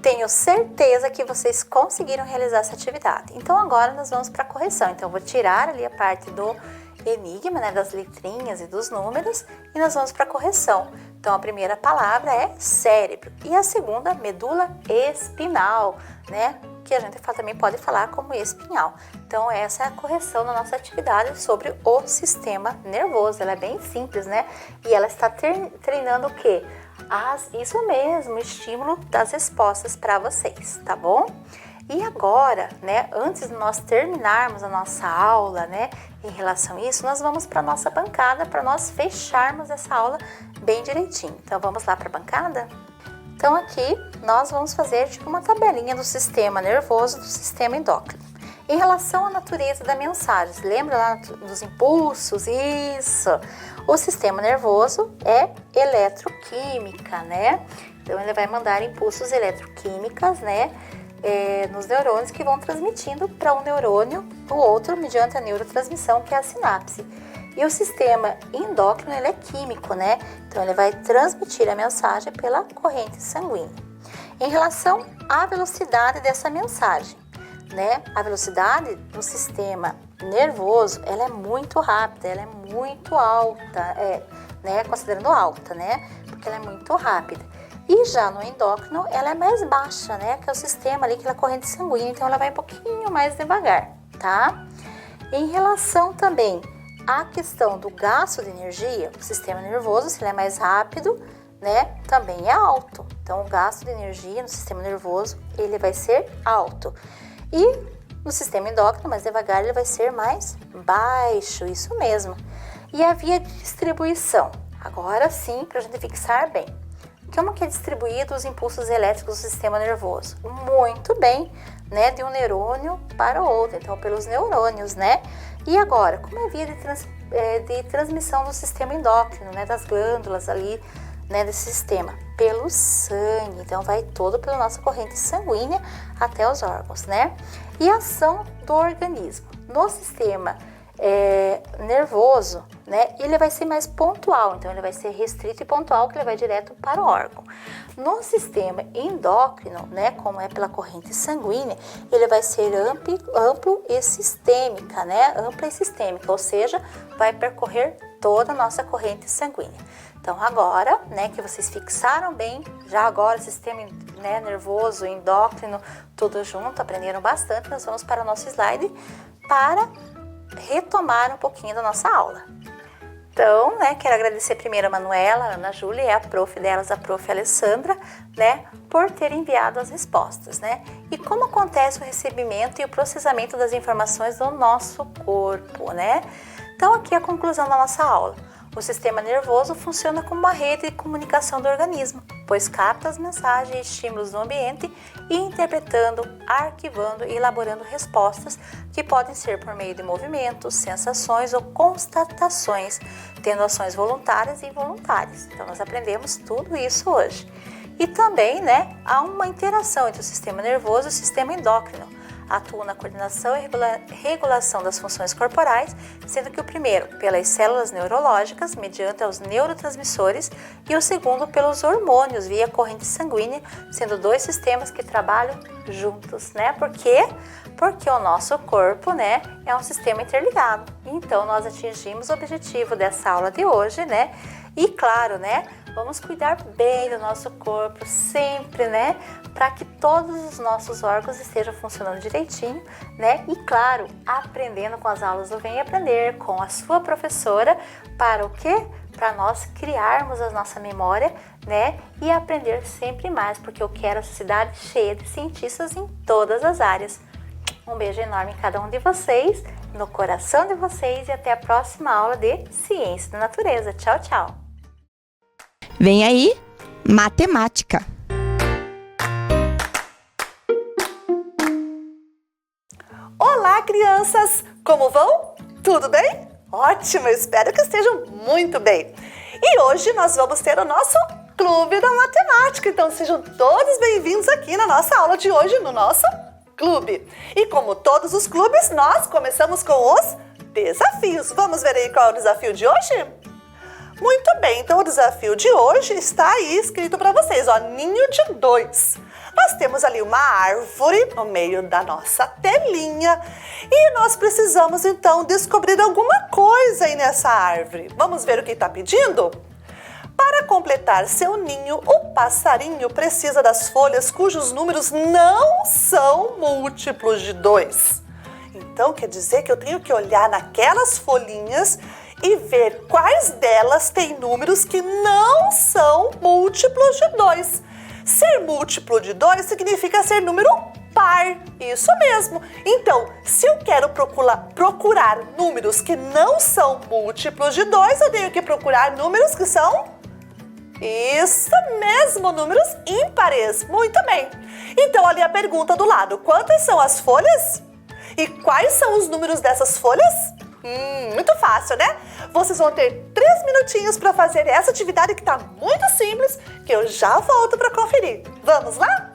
Tenho certeza que vocês conseguiram realizar essa atividade. Então agora nós vamos para a correção. Então eu vou tirar ali a parte do enigma, né, das letrinhas e dos números, e nós vamos para a correção. Então a primeira palavra é cérebro e a segunda medula espinal, né, que a gente também pode falar como espinhal. Então essa é a correção da nossa atividade sobre o sistema nervoso. Ela é bem simples, né? E ela está treinando o quê? Isso mesmo, o estímulo das respostas para vocês, tá bom? E agora, né, antes de nós terminarmos a nossa aula, né, em relação a isso, nós vamos para a nossa bancada para nós fecharmos essa aula bem direitinho. Então vamos lá para a bancada? Então aqui nós vamos fazer tipo uma tabelinha do sistema nervoso, do sistema endócrino. Em relação à natureza da mensagem, lembra lá dos impulsos? Isso! O sistema nervoso é eletroquímica, né? Então ele vai mandar impulsos eletroquímicos, né? Nos neurônios que vão transmitindo para um neurônio do outro mediante a neurotransmissão, que é a sinapse. E o sistema endócrino, ele é químico, né? Então ele vai transmitir a mensagem pela corrente sanguínea. Em relação à velocidade dessa mensagem, né? A velocidade do sistema nervoso, ela é muito rápida, ela é muito alta, né? Considerando alta, né? Porque ela é muito rápida. E já no endócrino, ela é mais baixa, né? Que é o sistema ali, aquela corrente sanguínea, então ela vai um pouquinho mais devagar, tá? Em relação também à questão do gasto de energia, o sistema nervoso, se ele é mais rápido, né? Também é alto. Então o gasto de energia no sistema nervoso, ele vai ser alto. E no sistema endócrino, mais devagar, ele vai ser mais baixo, isso mesmo. E a via de distribuição, agora sim, para a gente fixar bem. Como que é distribuído os impulsos elétricos do sistema nervoso? Muito bem, né, de um neurônio para o outro, então pelos neurônios, né? E agora, como é a via de transmissão do sistema endócrino, né, das glândulas ali, né, desse sistema? Pelo sangue, então vai todo pela nossa corrente sanguínea até os órgãos, né? E a ação do organismo no sistema nervoso, né? Ele vai ser mais pontual, então ele vai ser restrito e pontual, que ele vai direto para o órgão. No sistema endócrino, né, como é pela corrente sanguínea, ele vai ser amplo e sistêmica, né? Ampla e sistêmica, ou seja, vai percorrer toda a nossa corrente sanguínea. Então agora, né, que vocês fixaram bem, já agora o sistema, né, nervoso, endócrino, tudo junto, aprenderam bastante, nós vamos para o nosso slide para retomar um pouquinho da nossa aula. Então, né, quero agradecer primeiro a Manuela, a Ana Júlia e a prof delas, a prof Alessandra, né, por ter enviado as respostas, né? E como acontece o recebimento e o processamento das informações do nosso corpo, né? Então, aqui é a conclusão da nossa aula. O sistema nervoso funciona como uma rede de comunicação do organismo, pois capta as mensagens e estímulos do ambiente e interpretando, arquivando e elaborando respostas que podem ser por meio de movimentos, sensações ou constatações, tendo ações voluntárias e involuntárias. Então, nós aprendemos tudo isso hoje. E também, há uma interação entre o sistema nervoso e o sistema endócrino. Atua na coordenação e regulação das funções corporais, sendo que o primeiro pelas células neurológicas, mediante os neurotransmissores, e o segundo pelos hormônios, via corrente sanguínea, sendo dois sistemas que trabalham juntos, Por quê? Porque o nosso corpo, é um sistema interligado. Então, nós atingimos o objetivo dessa aula de hoje, E claro, vamos cuidar bem do nosso corpo sempre, para que todos os nossos órgãos estejam funcionando direitinho, E claro, aprendendo com as aulas do Vem Aprender, com a sua professora, para o quê? Para nós criarmos a nossa memória, E aprender sempre mais, porque eu quero a sociedade cheia de cientistas em todas as áreas. Um beijo enorme em cada um de vocês, no coração de vocês, e até a próxima aula de Ciência da Natureza. Tchau, tchau! Vem aí, matemática. Olá, crianças! Como vão? Tudo bem? Ótimo, eu espero que estejam muito bem. E hoje nós vamos ter o nosso Clube da Matemática, então sejam todos bem-vindos aqui na nossa aula de hoje, no nosso clube. E como todos os clubes, nós começamos com os desafios. Vamos ver aí qual é o desafio de hoje? Muito bem, então o desafio de hoje está aí escrito para vocês, ninho de 2. Nós temos ali uma árvore no meio da nossa telinha e nós precisamos então descobrir alguma coisa aí nessa árvore. Vamos ver o que está pedindo? Para completar seu ninho, o passarinho precisa das folhas cujos números não são múltiplos de 2. Então quer dizer que eu tenho que olhar naquelas folhinhas e ver quais delas têm números que não são múltiplos de 2. Ser múltiplo de 2 significa ser número par, isso mesmo. Então, se eu quero procurar números que não são múltiplos de 2, eu tenho que procurar números que são... Isso mesmo, números ímpares. Muito bem. Então, ali a pergunta do lado, quantas são as folhas? E quais são os números dessas folhas? Muito fácil, Vocês vão ter 3 minutinhos para fazer essa atividade que está muito simples, que eu já volto para conferir. Vamos lá?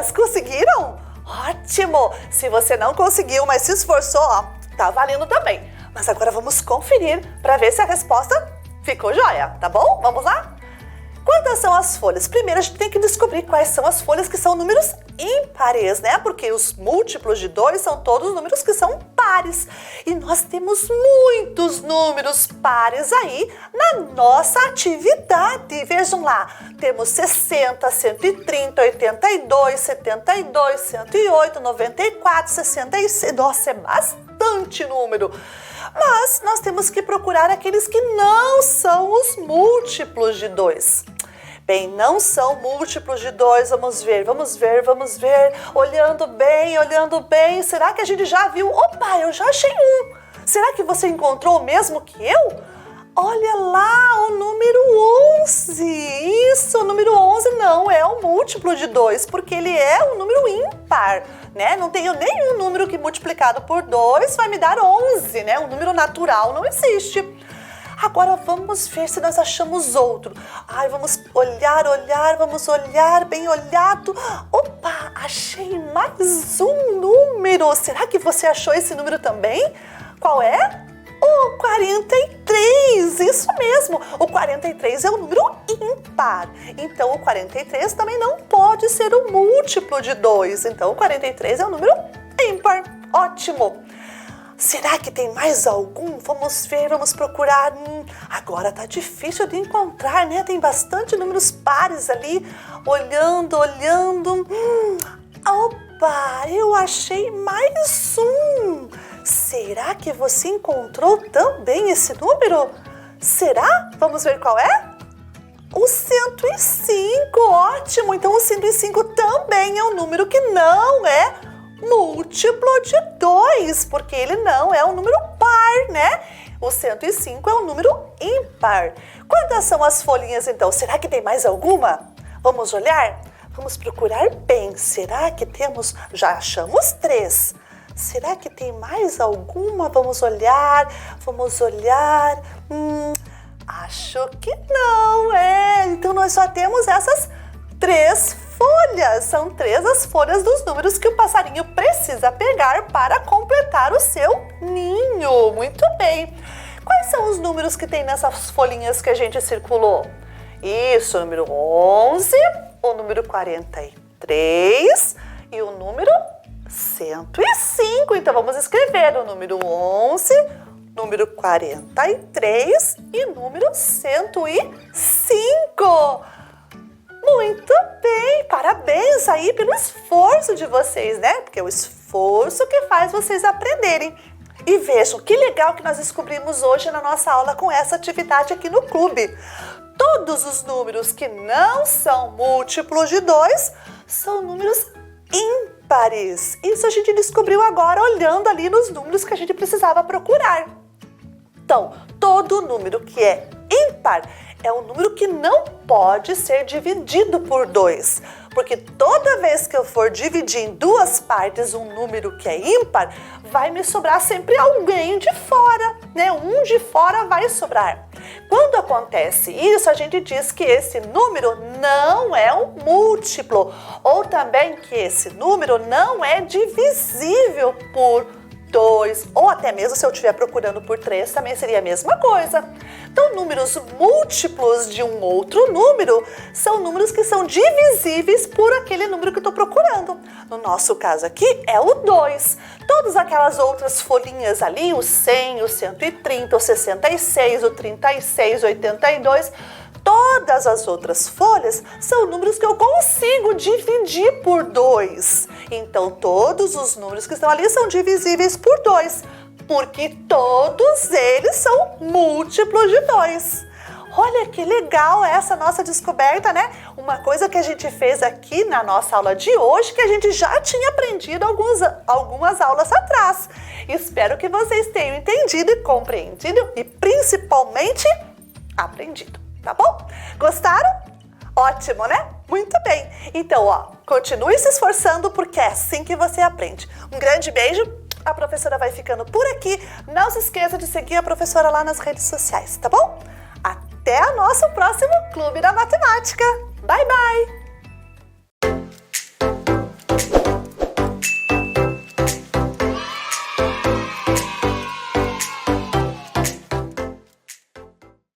folhas. Conseguiram? Ótimo! Se você não conseguiu, mas se esforçou, ó, tá valendo também. Mas agora vamos conferir para ver se a resposta ficou jóia, tá bom? Vamos lá? Quantas são as folhas? Primeiro a gente tem que descobrir quais são as folhas que são números ímpares, né? Porque os múltiplos de 2 são todos números que são pares. E nós temos muitos números pares aí na nossa atividade. Vejam lá, temos 60, 130, 82, 72, 108, 94, 66. Nossa, é bastante número. Mas nós temos que procurar aqueles que não são os múltiplos de 2. Bem, não são múltiplos de 2, vamos ver. Olhando bem, será que a gente já viu? Opa, eu já achei um. Será que você encontrou o mesmo que eu? Olha lá, o número 11. Isso, o número 11 não é o múltiplo de 2, porque ele é um número ímpar, né? Não tenho nenhum número que multiplicado por 2 vai me dar 11, né? Um número natural não existe. Agora vamos ver se nós achamos outro. Ai, vamos olhar bem olhado. Opa, achei mais um número. Será que você achou esse número também? Qual é? O 43, isso mesmo. O 43 é um número ímpar. Então, o 43 também não pode ser o múltiplo de 2. Então, o 43 é um número ímpar. Ótimo. Será que tem mais algum? Vamos ver, vamos procurar. Agora tá difícil de encontrar, né? Tem bastante números pares ali. Olhando. Opa, eu achei mais um. Será que você encontrou também esse número? Será? Vamos ver qual é? O 105, ótimo! Então o 105 também é um número que não é múltiplo de 2, porque ele não é um número par, né? O 105 é um número ímpar. Quantas são as folhinhas então? Será que tem mais alguma? Vamos olhar? Vamos procurar bem. Será que temos? Já achamos 3. Será que tem mais alguma? Vamos olhar. Acho que não, Então nós só temos essas 3 folhas. São 3 as folhas dos números que o passarinho precisa pegar para completar o seu ninho. Muito bem. Quais são os números que tem nessas folhinhas que a gente circulou? Isso, o número 11, o número 43 e o número 105. Então vamos escrever o número 11, número 43 e número 105. Muito bem, parabéns aí pelo esforço de vocês, né? Porque é o esforço que faz vocês aprenderem. E vejam que legal que nós descobrimos hoje na nossa aula com essa atividade aqui no clube. Todos os números que não são múltiplos de 2 são números ímpares. Isso a gente descobriu agora olhando ali nos números que a gente precisava procurar. Então, todo número que é ímpar é um número que não pode ser dividido por 2, porque toda vez que eu for dividir em 2 partes um número que é ímpar, vai me sobrar sempre alguém de fora, né? Um de fora vai sobrar. Quando acontece isso, a gente diz que esse número não é um múltiplo, ou também que esse número não é divisível por 2, ou até mesmo se eu estiver procurando por 3, também seria a mesma coisa. Então, números múltiplos de um outro número são números que são divisíveis por aquele número que eu estou procurando. No nosso caso aqui é o 2. Todas aquelas outras folhinhas ali, o 100, o 130, o 66, o 36, o 82... Todas as outras folhas são números que eu consigo dividir por 2. Então, todos os números que estão ali são divisíveis por 2, porque todos eles são múltiplos de 2. Olha que legal essa nossa descoberta, né? Uma coisa que a gente fez aqui na nossa aula de hoje, que a gente já tinha aprendido algumas aulas atrás. Espero que vocês tenham entendido e compreendido e principalmente aprendido. Tá bom? Gostaram? Ótimo, né? Muito bem. Então, continue se esforçando porque é assim que você aprende. Um grande beijo. A professora vai ficando por aqui. Não se esqueça de seguir a professora lá nas redes sociais, tá bom? Até o nosso próximo Clube da Matemática. Bye, bye!